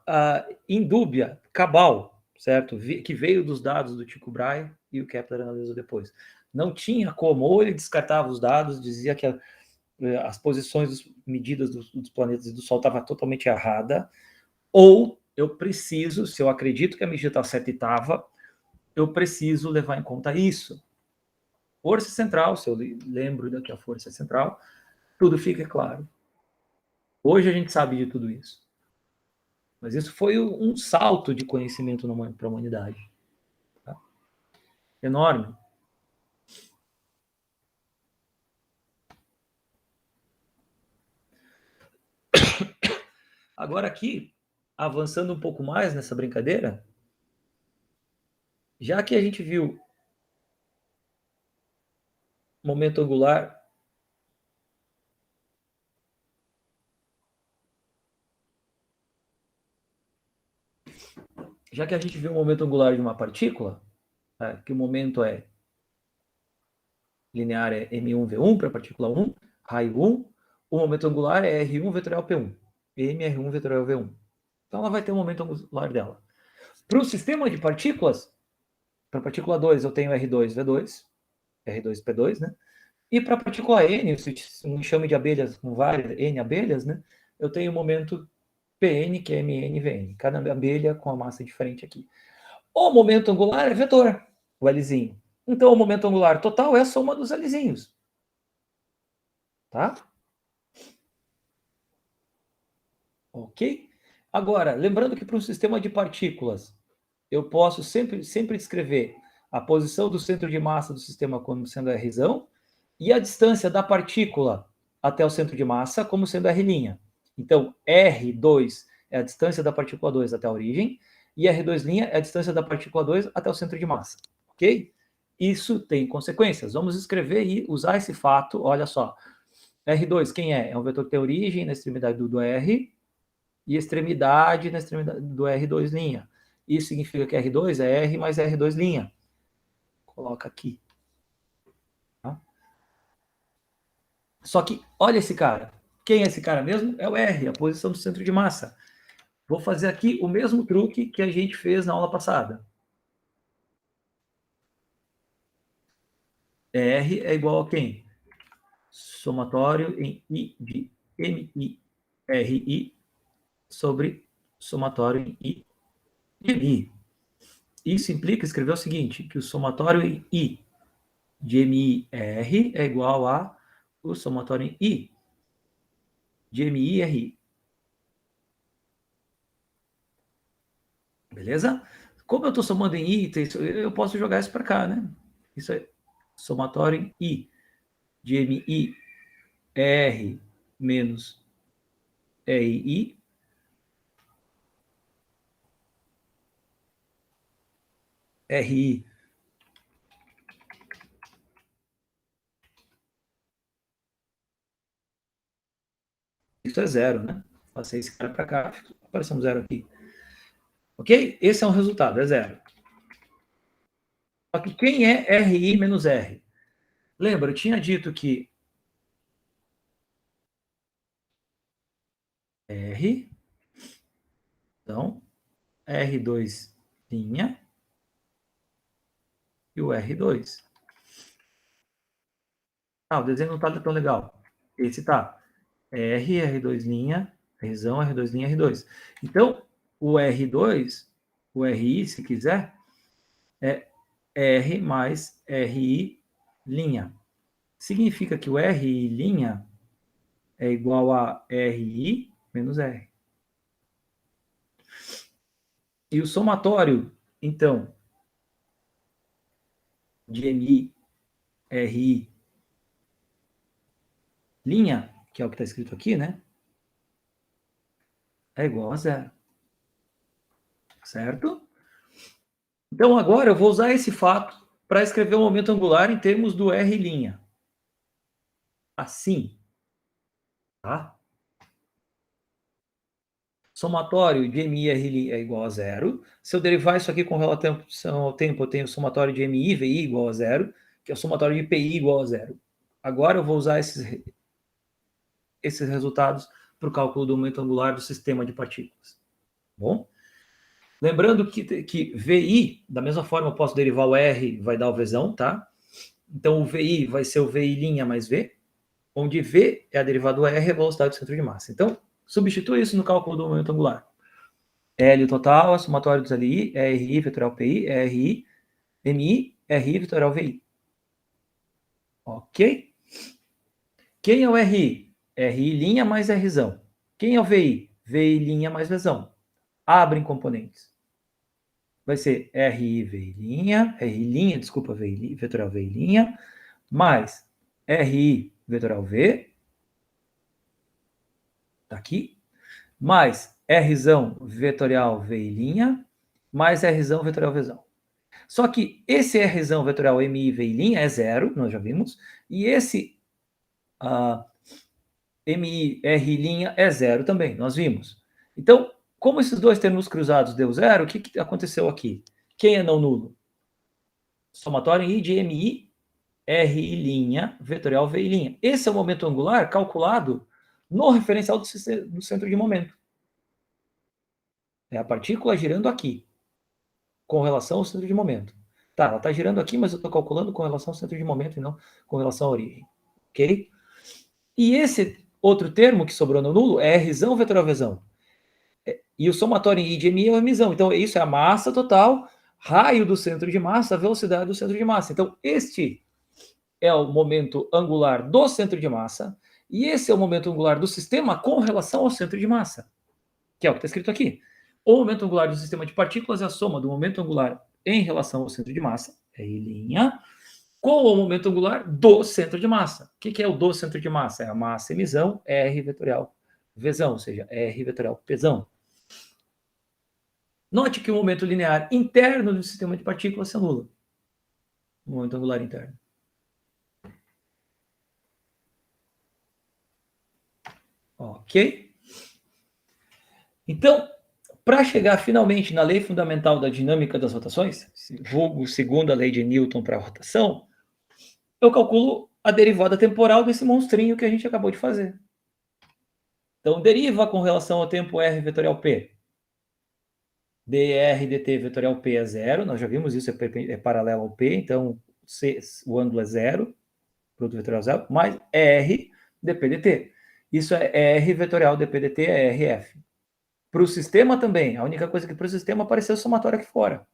indúbia, cabal, certo? Que veio dos dados do Tycho Brahe e o Kepler analisou depois. Não tinha como, ou ele descartava os dados, dizia que as posições medidas dos planetas e do Sol estavam totalmente errada, ou eu preciso, se eu acredito que a medida está certa e estava, eu preciso levar em conta isso. Força central, se eu lembro da que a força é central, tudo fica claro. Hoje a gente sabe de tudo isso. Mas isso foi um salto de conhecimento para a humanidade. Tá? Enorme. Agora aqui, avançando um pouco mais nessa brincadeira, já que a gente viu momento angular, já que a gente viu o momento angular de uma partícula, que o momento é linear é m1v1 para a partícula 1, raio 1, o momento angular é r1 vetorial p1, mr1 vetorial v1. Então ela vai ter o momento angular dela. Para o sistema de partículas, para a partícula 2 eu tenho r2v2, r2p2, né? E para a partícula N, um enxame de abelhas com várias N abelhas, né? Eu tenho o momento Pn, que é MNVN. Cada abelha com a massa diferente aqui. O momento angular é vetor, o Lzinho. Então, o momento angular total é a soma dos Lzinhos. Tá? Ok? Agora, lembrando que para um sistema de partículas, eu posso sempre descrever a posição do centro de massa do sistema como sendo R, e a distância da partícula até o centro de massa como sendo R'. Então, R2 é a distância da partícula 2 até a origem, e R2' é a distância da partícula 2 até o centro de massa. Ok? Isso tem consequências. Vamos escrever e usar esse fato. Olha só. R2, quem é? É um vetor que tem origem na extremidade do R e extremidade na extremidade do R2'. Isso significa que R2 é R mais R2'. Coloca aqui. Tá? Só que, olha esse cara. Quem é esse cara mesmo? É o R, a posição do centro de massa. Vou fazer aqui o mesmo truque que a gente fez na aula passada. R é igual a quem? Somatório em I de MIRI sobre somatório em I de MI. Isso implica escrever o seguinte, que o somatório em I de MIR é igual a o somatório em I de MIRI. Beleza? Como eu estou somando em itens, eu posso jogar isso para cá, né? Isso é somatório em I, de MI, R menos RI, RI. Isso é zero, né? Passei esse cara para cá, apareceu um zero aqui. Ok? Esse é um resultado, é zero. Só que quem é RI menos R? Lembra, eu tinha dito que R, então, R2 linha e o R2. Ah, o desenho não está tão legal. Esse tá. R, R2 linha, Rzão, R2 linha, R2. Então, o R2, o RI, se quiser, é R mais RI linha. Significa que o RI linha é igual a RI menos R. E o somatório, então, de MI, RI, linha, que é o que está escrito aqui, né? É igual a zero. Certo? Então, agora eu vou usar esse fato para escrever o momento angular em termos do R'. Assim, tá? Somatório de MI e RI é igual a zero. Se eu derivar isso aqui com relação ao tempo, eu tenho o somatório de MI e VI igual a zero, que é o somatório de PI igual a zero. Agora eu vou usar esses resultados para o cálculo do momento angular do sistema de partículas. Bom? Lembrando que VI, da mesma forma, eu posso derivar o R, vai dar o Vzão, tá? Então o VI vai ser o VI' mais V, onde V é a derivada do R, é a velocidade do centro de massa. Então, substitui isso no cálculo do momento angular. L total, a somatória dos LI, é RI vetorial PI, é RI, MI, RI vetorial VI. Ok? Quem é o RI? RI' mais Rzão. Quem é o VI? VI' mais Vzão. Abrem componentes. Vai ser RI VI', desculpa, VI, vetorial VI', mais RI vetorial V, tá aqui, mais Rzão vetorial VI', mais Rzão vetorial Vzão. Só que esse Rzão vetorial MI VI' é zero, nós já vimos, e esse MI R' é zero também, nós vimos. Então, como esses dois termos cruzados deu zero, o que aconteceu aqui? Quem é não nulo? Somatório I de MI R' vetorial VI'. Esse é o momento angular calculado no referencial do centro de momento. É a partícula girando aqui, com relação ao centro de momento. Tá, ela está girando aqui, mas eu estou calculando com relação ao centro de momento e não com relação à origem. Ok? E esse outro termo que sobrou no nulo é Rzão vetorial Vzão. E o somatório em I de MI é o Mzão. Então, isso é a massa total, raio do centro de massa, velocidade do centro de massa. Então, este é o momento angular do centro de massa, e esse é o momento angular do sistema com relação ao centro de massa, que é o que está escrito aqui. O momento angular do sistema de partículas é a soma do momento angular em relação ao centro de massa, R', com o momento angular do centro de massa. O que é o do centro de massa? É a massa emissão R vetorial Vzão, ou seja, R vetorial Pzão. Note que o momento linear interno do sistema de partículas se anula. O momento angular interno. Ok? Então, para chegar finalmente na lei fundamental da dinâmica das rotações, vulgo segundo a lei de Newton para a rotação, eu calculo a derivada temporal desse monstrinho que a gente acabou de fazer. Então, deriva com relação ao tempo R vetorial P. dr dt vetorial P é zero, nós já vimos isso, é paralelo ao P, então o ângulo é zero, produto vetorial zero, mais R dp dt. Isso é R vetorial dp dt, é RF. Para o sistema também, a única coisa que para o sistema apareceu o somatório aqui fora.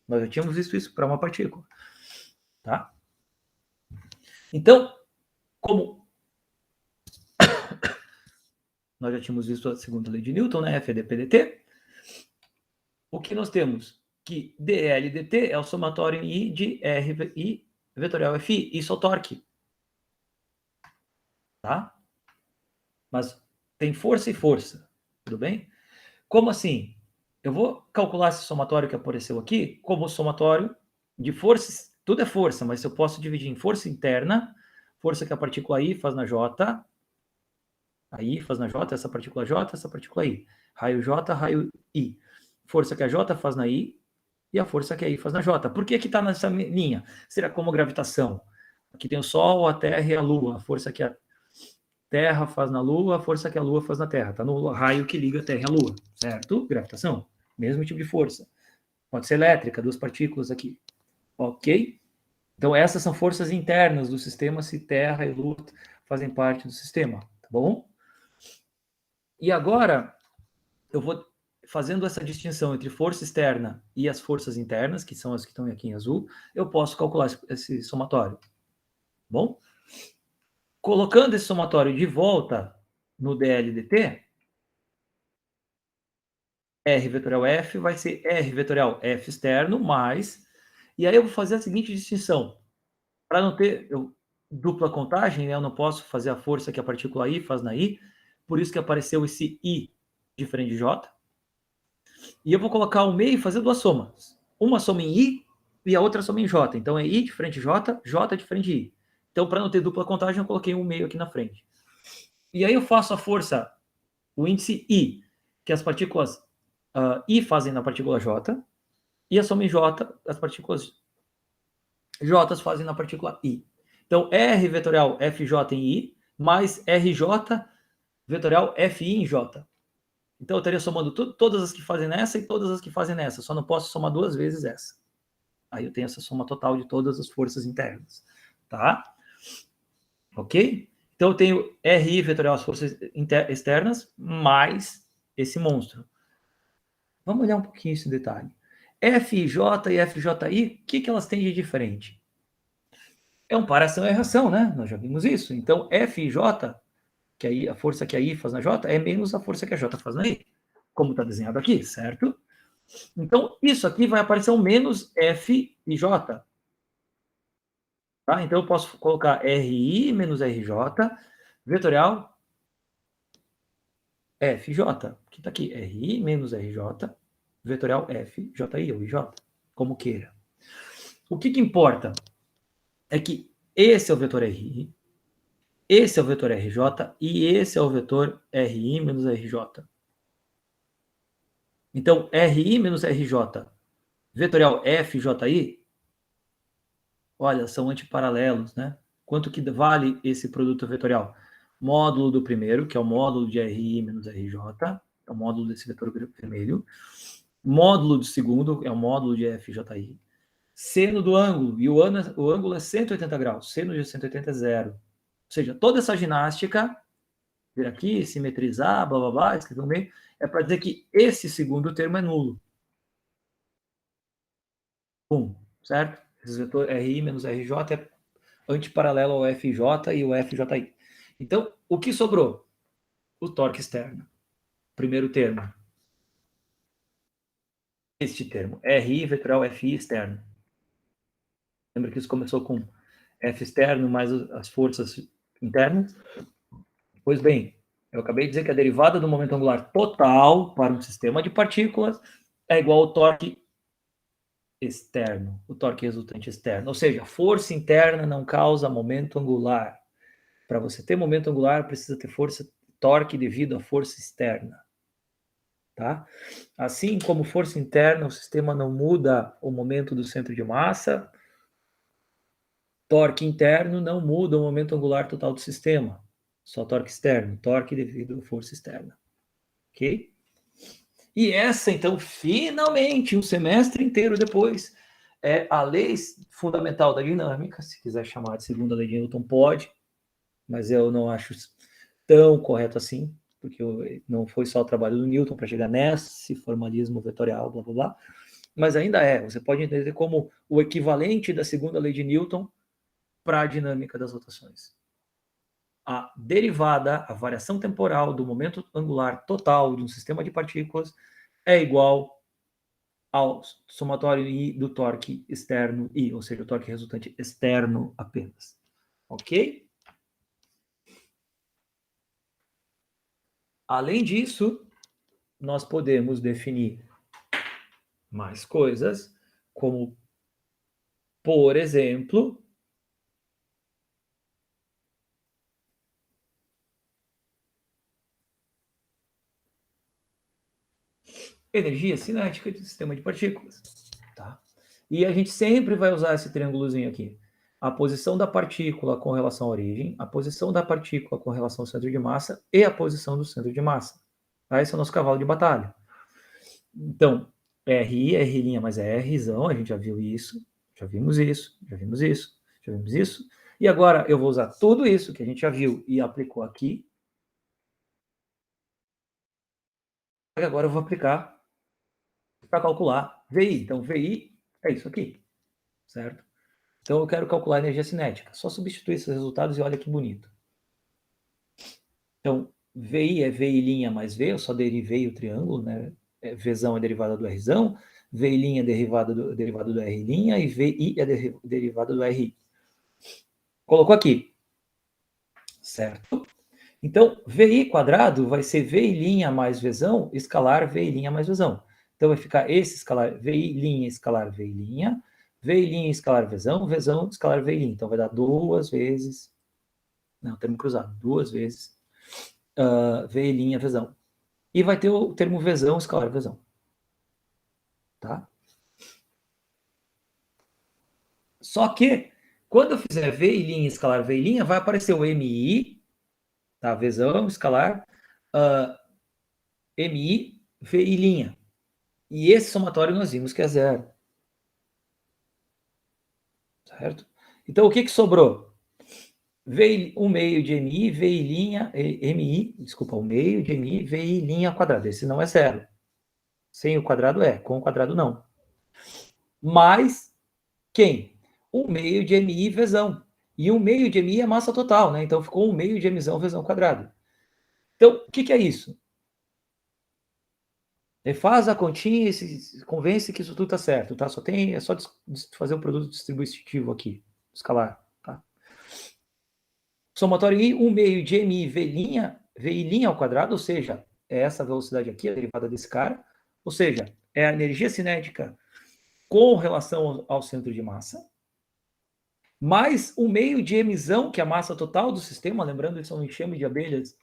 Nós já tínhamos visto isso para uma partícula. Tá? Então, como nós já tínhamos visto a segunda lei de Newton, né? F é dp dt. o que nós temos? Que dl dt é o somatório em I de R I vetorial Fi. Isso é o torque. Tá? Mas tem força e força. Tudo bem? Como assim? Eu vou calcular esse somatório que apareceu aqui como somatório de forças. Tudo é força, mas eu posso dividir em força interna, força que a partícula I faz na J, a I faz na J, essa partícula J, essa partícula I. Raio J, raio I. Força que a J faz na I e a força que a I faz na J. Por que que está nessa linha? Será como gravitação? Aqui tem o Sol, a Terra e a Lua. A força que a Terra faz na Lua, a força que a Lua faz na Terra. Está no raio que liga a Terra e a Lua, certo? Gravitação, mesmo tipo de força. Pode ser elétrica, duas partículas aqui. Ok? Então, essas são forças internas do sistema, se Terra e Lua fazem parte do sistema, tá bom? E agora, eu vou fazendo essa distinção entre força externa e as forças internas, que são as que estão aqui em azul, eu posso calcular esse somatório, tá bom? Colocando esse somatório de volta no dl/dt, R vetorial F vai ser R vetorial F externo mais... E aí eu vou fazer a seguinte distinção. Para não ter dupla contagem, né, eu não posso fazer a força que a partícula I faz na I, por isso que apareceu esse I diferente de J. E eu vou colocar o meio e fazer duas somas. Uma soma em I e a outra soma em J. Então é I diferente de J, J diferente de I. Então, para não ter dupla contagem, eu coloquei um meio aqui na frente. E aí eu faço a força, o índice I, que as partículas I fazem na partícula J, e a soma em J, as partículas J fazem na partícula I. Então, R vetorial FJ em I, mais RJ vetorial FI em J. Então, eu estaria somando todas as que fazem nessa e todas as que fazem nessa. Só não posso somar duas vezes essa. Aí eu tenho essa soma total de todas as forças internas. Tá? Ok? Então, eu tenho RI vetorial as forças externas, mais esse monstro. Vamos olhar um pouquinho esse detalhe. FJ e FJI, o que elas têm de diferente? É um paração e reação, né? Nós já vimos isso. Então, F e J, que aí a força que a I faz na J, é menos a força que a J faz na I, como está desenhado aqui, certo? Então, isso aqui vai aparecer um menos F e J. Tá? Então, eu posso colocar RI menos RJ, vetorial FJ, que está aqui, RI menos RJ, vetorial FJI ou IJ, como queira. O que importa é que esse é o vetor RI, esse é o vetor RJ e esse é o vetor RI menos RJ. Então, RI menos RJ, vetorial FJI, olha, são antiparalelos, né? Quanto que vale esse produto vetorial? Módulo do primeiro, que é o módulo de RI menos RJ, é o módulo desse vetor vermelho. Módulo do segundo, é o módulo de FJI. Seno do ângulo, e o ângulo é 180 graus. Seno de 180 é zero. Ou seja, toda essa ginástica, vir aqui, simetrizar, blá, blá, blá, escrever no meio, é para dizer que esse segundo termo é nulo. Certo? Esse vetor RI menos RJ é antiparalelo ao FJ e o FJI. Então, o que sobrou? O torque externo. Primeiro termo. Este termo. RI vetorial FI externo. Lembra que isso começou com F externo mais as forças internas? Pois bem, eu acabei de dizer que a derivada do momento angular total para um sistema de partículas é igual ao torque externo, o torque resultante externo. Ou seja, a força interna não causa momento angular. Para você ter momento angular, precisa ter força, torque devido à força externa. Tá? Assim como força interna, o sistema não muda o momento do centro de massa, torque interno não muda o momento angular total do sistema. Só torque externo, torque devido à força externa. Ok? E essa, então, finalmente, um semestre inteiro depois, é a lei fundamental da dinâmica, se quiser chamar de segunda lei de Newton, pode, mas eu não acho tão correto assim, porque não foi só o trabalho do Newton para chegar nesse formalismo vetorial, blá, blá, blá, mas ainda é, você pode entender como o equivalente da segunda lei de Newton para a dinâmica das rotações. A derivada, a variação temporal do momento angular total de um sistema de partículas é igual ao somatório I do torque externo I, ou seja, o torque resultante externo apenas. Ok? Além disso, nós podemos definir mais coisas, como, por exemplo, energia cinética de sistema de partículas. Tá? E a gente sempre vai usar esse triângulozinho aqui. A posição da partícula com relação à origem, a posição da partícula com relação ao centro de massa e a posição do centro de massa. Tá? Esse é o nosso cavalo de batalha. Então, RI é R' mais é Rzão, a gente já viu isso, já vimos isso, já vimos isso, já vimos isso. E agora eu vou usar tudo isso que a gente já viu e aplicou aqui. E agora eu vou aplicar para calcular VI. Então, VI é isso aqui, certo? Então, eu quero calcular a energia cinética. Só substituir esses resultados e olha que bonito. Então, VI é VI' mais V, eu só derivei o triângulo, né? Vzão é derivada do Rzão, VI' é derivada do R' e VI é derivada do RI. Colocou aqui, certo? Então, VI quadrado vai ser VI' mais Vzão, escalar VI' mais Vzão. Então, vai ficar esse escalar VI' escalar VI', VI' escalar Vzão, Vzão escalar VI'. Então, vai dar duas vezes... Não, termo cruzado. Duas vezes VI' Vzão. E vai ter o termo Vzão escalar Vzão. Tá? Só que, quando eu fizer VI' escalar VI', vai aparecer o MI, tá? Vzão escalar MI VI'. E esse somatório nós vimos que é zero. Certo? Então, o que, que sobrou? Veio um meio de MI, MI, desculpa, o meio de MI, VI' ao quadrado. Esse não é zero. Sem o quadrado é, com o quadrado não. Mais quem? Um meio de MI vezão. E um meio de MI é massa total, né? Então ficou um meio de Mzão vezão quadrado. Então, o que, que é isso? Refaz a continha e se convence que isso tudo está certo, tá? É só fazer o produto distributivo aqui, escalar, tá? Somatório I, 1 meio de MI VI' ao quadrado, ou seja, é essa velocidade aqui, a derivada desse cara, ou seja, é a energia cinética com relação ao centro de massa, mais 1 meio de Mzão, que é a massa total do sistema, lembrando que são enxames de abelhas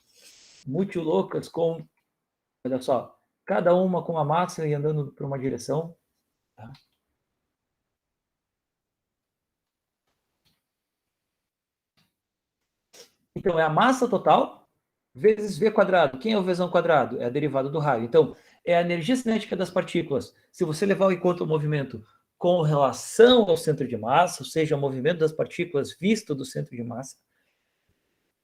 muito loucas com, olha só, cada uma com a massa e andando para uma direção, tá? Então, é a massa total vezes V quadrado. Quem é o Vzão quadrado? É a derivada do raio. Então, é a energia cinética das partículas. Se você levar em conta o movimento com relação ao centro de massa, ou seja, o movimento das partículas visto do centro de massa,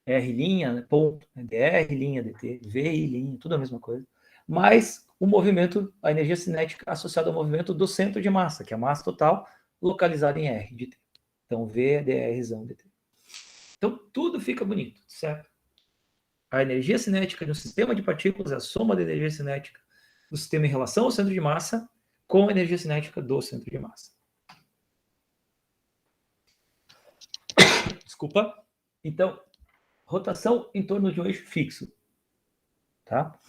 R', ponto, dr', dt, VI', tudo a mesma coisa, mais o movimento, a energia cinética associada ao movimento do centro de massa, que é a massa total localizada em R de t. Então, V é dr dt. Então, tudo fica bonito, certo? A energia cinética de um sistema de partículas é a soma da energia cinética do sistema em relação ao centro de massa com a energia cinética do centro de massa. Desculpa. Então, rotação em torno de um eixo fixo. Tá?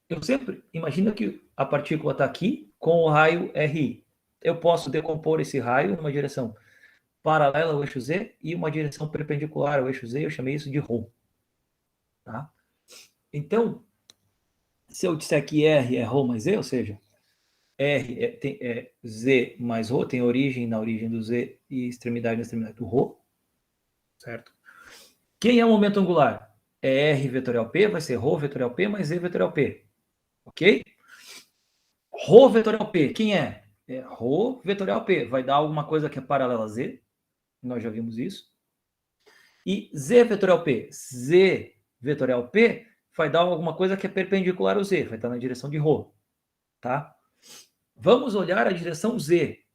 Eu sempre imagino que a partícula está aqui com o raio RI. Eu posso decompor esse raio numa direção paralela ao eixo Z e uma direção perpendicular ao eixo Z, eu chamei isso de ρ. Tá? Então, se eu disser que R é ρ mais Z, ou seja, R é Z mais ρ, tem origem na origem do Z e extremidade na extremidade do ρ, certo? Quem é o momento angular? É R vetorial P, vai ser ρ vetorial P mais Z vetorial P, ok? Rho vetorial P, quem é? É Rho vetorial P, vai dar alguma coisa que é paralela a Z, nós já vimos isso. E Z vetorial P, Z vetorial P vai dar alguma coisa que é perpendicular ao Z, vai estar na direção de Rho, tá? Vamos olhar a direção Z,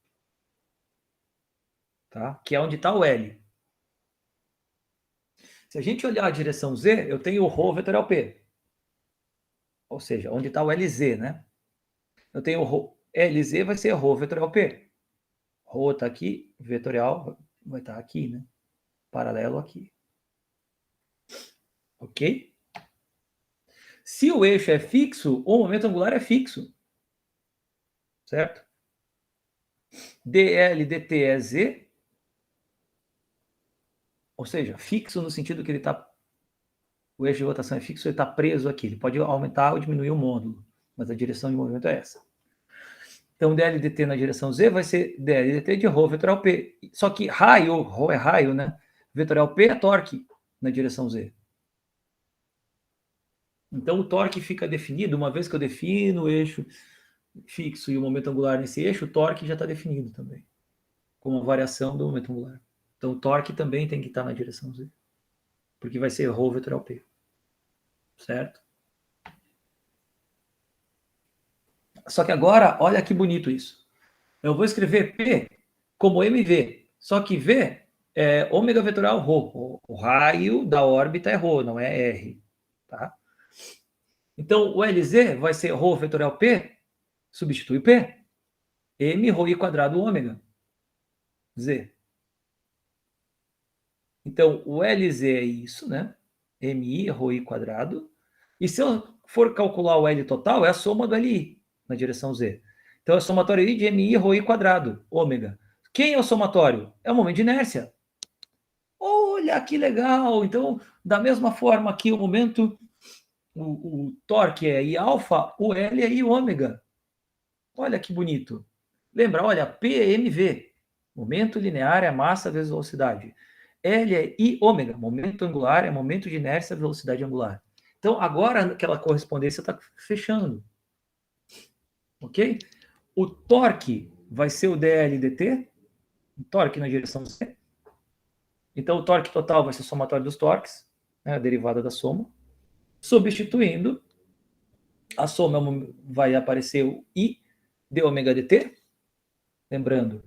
tá? Que é onde está o L. Se a gente olhar a direção Z, eu tenho o Rho vetorial P, ou seja, onde está o LZ, né? Eu tenho o Rho, LZ vai ser ρ vetorial P. Rho está aqui, vetorial vai estar aqui, né? Paralelo aqui. Ok? Se o eixo é fixo, o momento angular é fixo. Certo? dl dt é z, ou seja, fixo no sentido que ele está, o eixo de rotação é fixo, ele está preso aqui. Ele pode aumentar ou diminuir o módulo, mas a direção de movimento é essa. Então, dl dt na direção z vai ser dl dt de ρ vetorial p. Só que raio, ρ é raio, né? Vetorial p é torque na direção z. Então, o torque fica definido, uma vez que eu defino o eixo fixo e o momento angular nesse eixo, o torque já está definido também, como variação do momento angular. Então, o torque também tem que estar na direção z, porque vai ser ρ vetorial p. Certo? Só que agora, olha que bonito isso. Eu vou escrever P como mv, só que V é ômega vetorial ρ. O raio da órbita é ρ, não é R. Tá? Então, o LZ vai ser ρ vetorial P, substitui P, m ρ quadrado ômega, Z. Então, o LZ é isso, né? mi ρ quadrado. E se eu for calcular o L total, é a soma do LI na direção Z. Então, é o somatório I de mi ρ quadrado, ômega. Quem é o somatório? É o momento de inércia. Olha que legal! Então, da mesma forma que o momento, o torque é I alfa, o L é I ômega. Olha que bonito. Lembra, olha, P é mv. Momento linear é massa vezes velocidade. L é I ômega. Momento angular é momento de inércia, velocidade angular. Então, agora aquela correspondência está fechando. Ok? O torque vai ser o dl dt, o torque na direção C. Então, o torque total vai ser o somatório dos torques, né, a derivada da soma. Substituindo, a soma vai aparecer o I de ômega dt. Lembrando,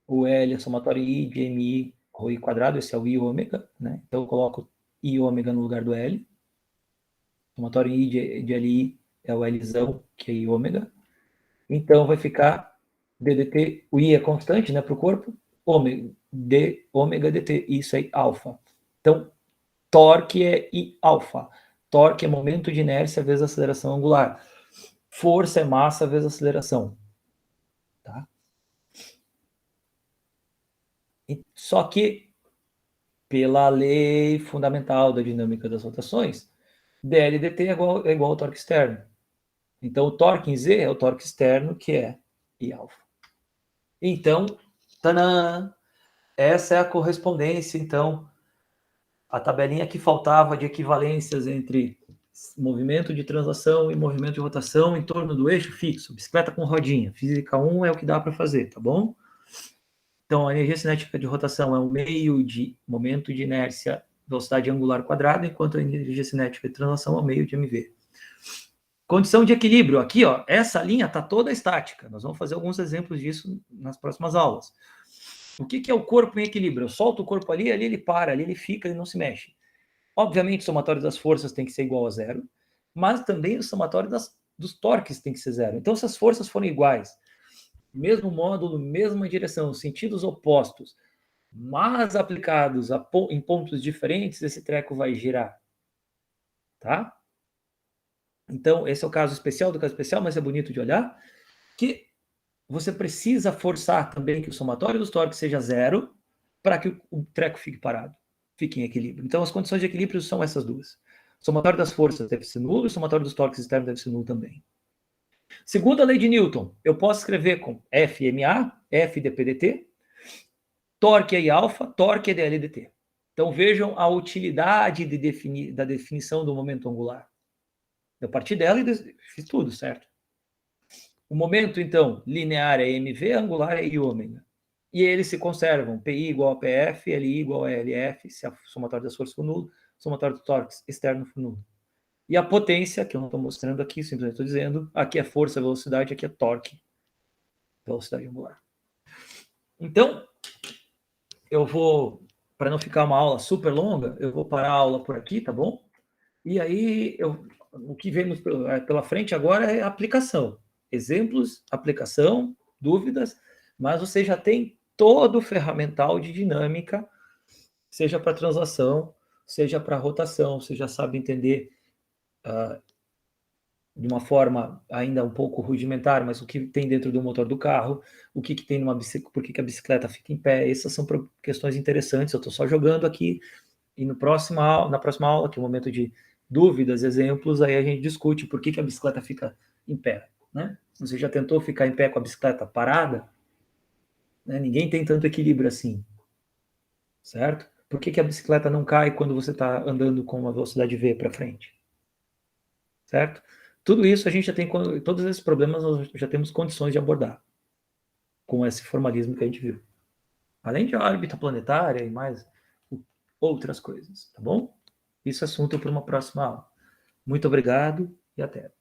o L é somatório I de mi ρ quadrado, esse é o I ômega, né? Então eu coloco I ômega no lugar do L. Somatório I de LI é o Lzão, que é I ômega. Então vai ficar ddt, o I é constante, né, para o corpo, ômega, d ômega dt, isso é alfa. Então, torque é I alfa. Torque é momento de inércia vezes aceleração angular. Força é massa vezes aceleração. Tá? Só que, pela lei fundamental da dinâmica das rotações, dl dt é igual ao torque externo. Então, o torque em Z é o torque externo, que é I alfa. Então, tanã, essa é a correspondência, então, a tabelinha que faltava de equivalências entre movimento de translação e movimento de rotação em torno do eixo fixo, bicicleta com rodinha. Física 1 é o que dá para fazer, tá bom? Então, a energia cinética de rotação é um meio de momento de inércia, velocidade angular quadrada, enquanto a energia cinética de translação é um meio de mv. Condição de equilíbrio, aqui, ó, essa linha está toda estática. Nós vamos fazer alguns exemplos disso nas próximas aulas. O que é o corpo em equilíbrio? Eu solto o corpo ali, ali ele para, ali ele fica, ele não se mexe. Obviamente, o somatório das forças tem que ser igual a zero, mas também o somatório dos torques tem que ser zero. Então, se as forças forem iguais, mesmo módulo, mesma direção, sentidos opostos, mas aplicados em pontos diferentes, esse treco vai girar. Tá? Então, esse é o caso especial do caso especial, mas é bonito de olhar, que você precisa forçar também que o somatório dos torques seja zero para que o treco fique parado, fique em equilíbrio. Então, as condições de equilíbrio são essas duas. O somatório das forças deve ser nulo e o somatório dos torques externos deve ser nulo também. Segundo a lei de Newton, eu posso escrever com FMA, F dp dt, torque é I alfa, torque é dl dt. Então, vejam a utilidade da definição do momento angular. Eu parti dela e fiz tudo, certo? O momento, então, linear é mv, angular é I ômega. E eles se conservam. PI igual a PF, LI igual a LF, se a somatório das forças for nulo, somatório do torques externo for nulo. E a potência, que eu não estou mostrando aqui, simplesmente estou dizendo, aqui é força, velocidade, aqui é torque, velocidade angular. Então, eu vou, para não ficar uma aula super longa, eu vou parar a aula por aqui, tá bom? E aí, o que vemos pela frente agora é a aplicação. exemplos, aplicação, dúvidas, mas você já tem todo o ferramental de dinâmica, seja para translação, seja para rotação, você já sabe entender de uma forma ainda um pouco rudimentar, mas o que tem dentro do motor do carro, o que tem numa bicicleta, por que a bicicleta fica em pé, essas são questões interessantes, eu estou só jogando aqui, e na próxima aula, que é o momento de dúvidas, exemplos, aí a gente discute por que a bicicleta fica em pé, né? Você já tentou ficar em pé com a bicicleta parada? Né? Ninguém tem tanto equilíbrio assim, certo? Por que a bicicleta não cai quando você está andando com uma velocidade V para frente? Certo? Tudo isso a gente já tem, todos esses problemas nós já temos condições de abordar com esse formalismo que a gente viu. Além de órbita planetária e mais outras coisas, tá bom? Isso é assunto para uma próxima aula. Muito obrigado e até.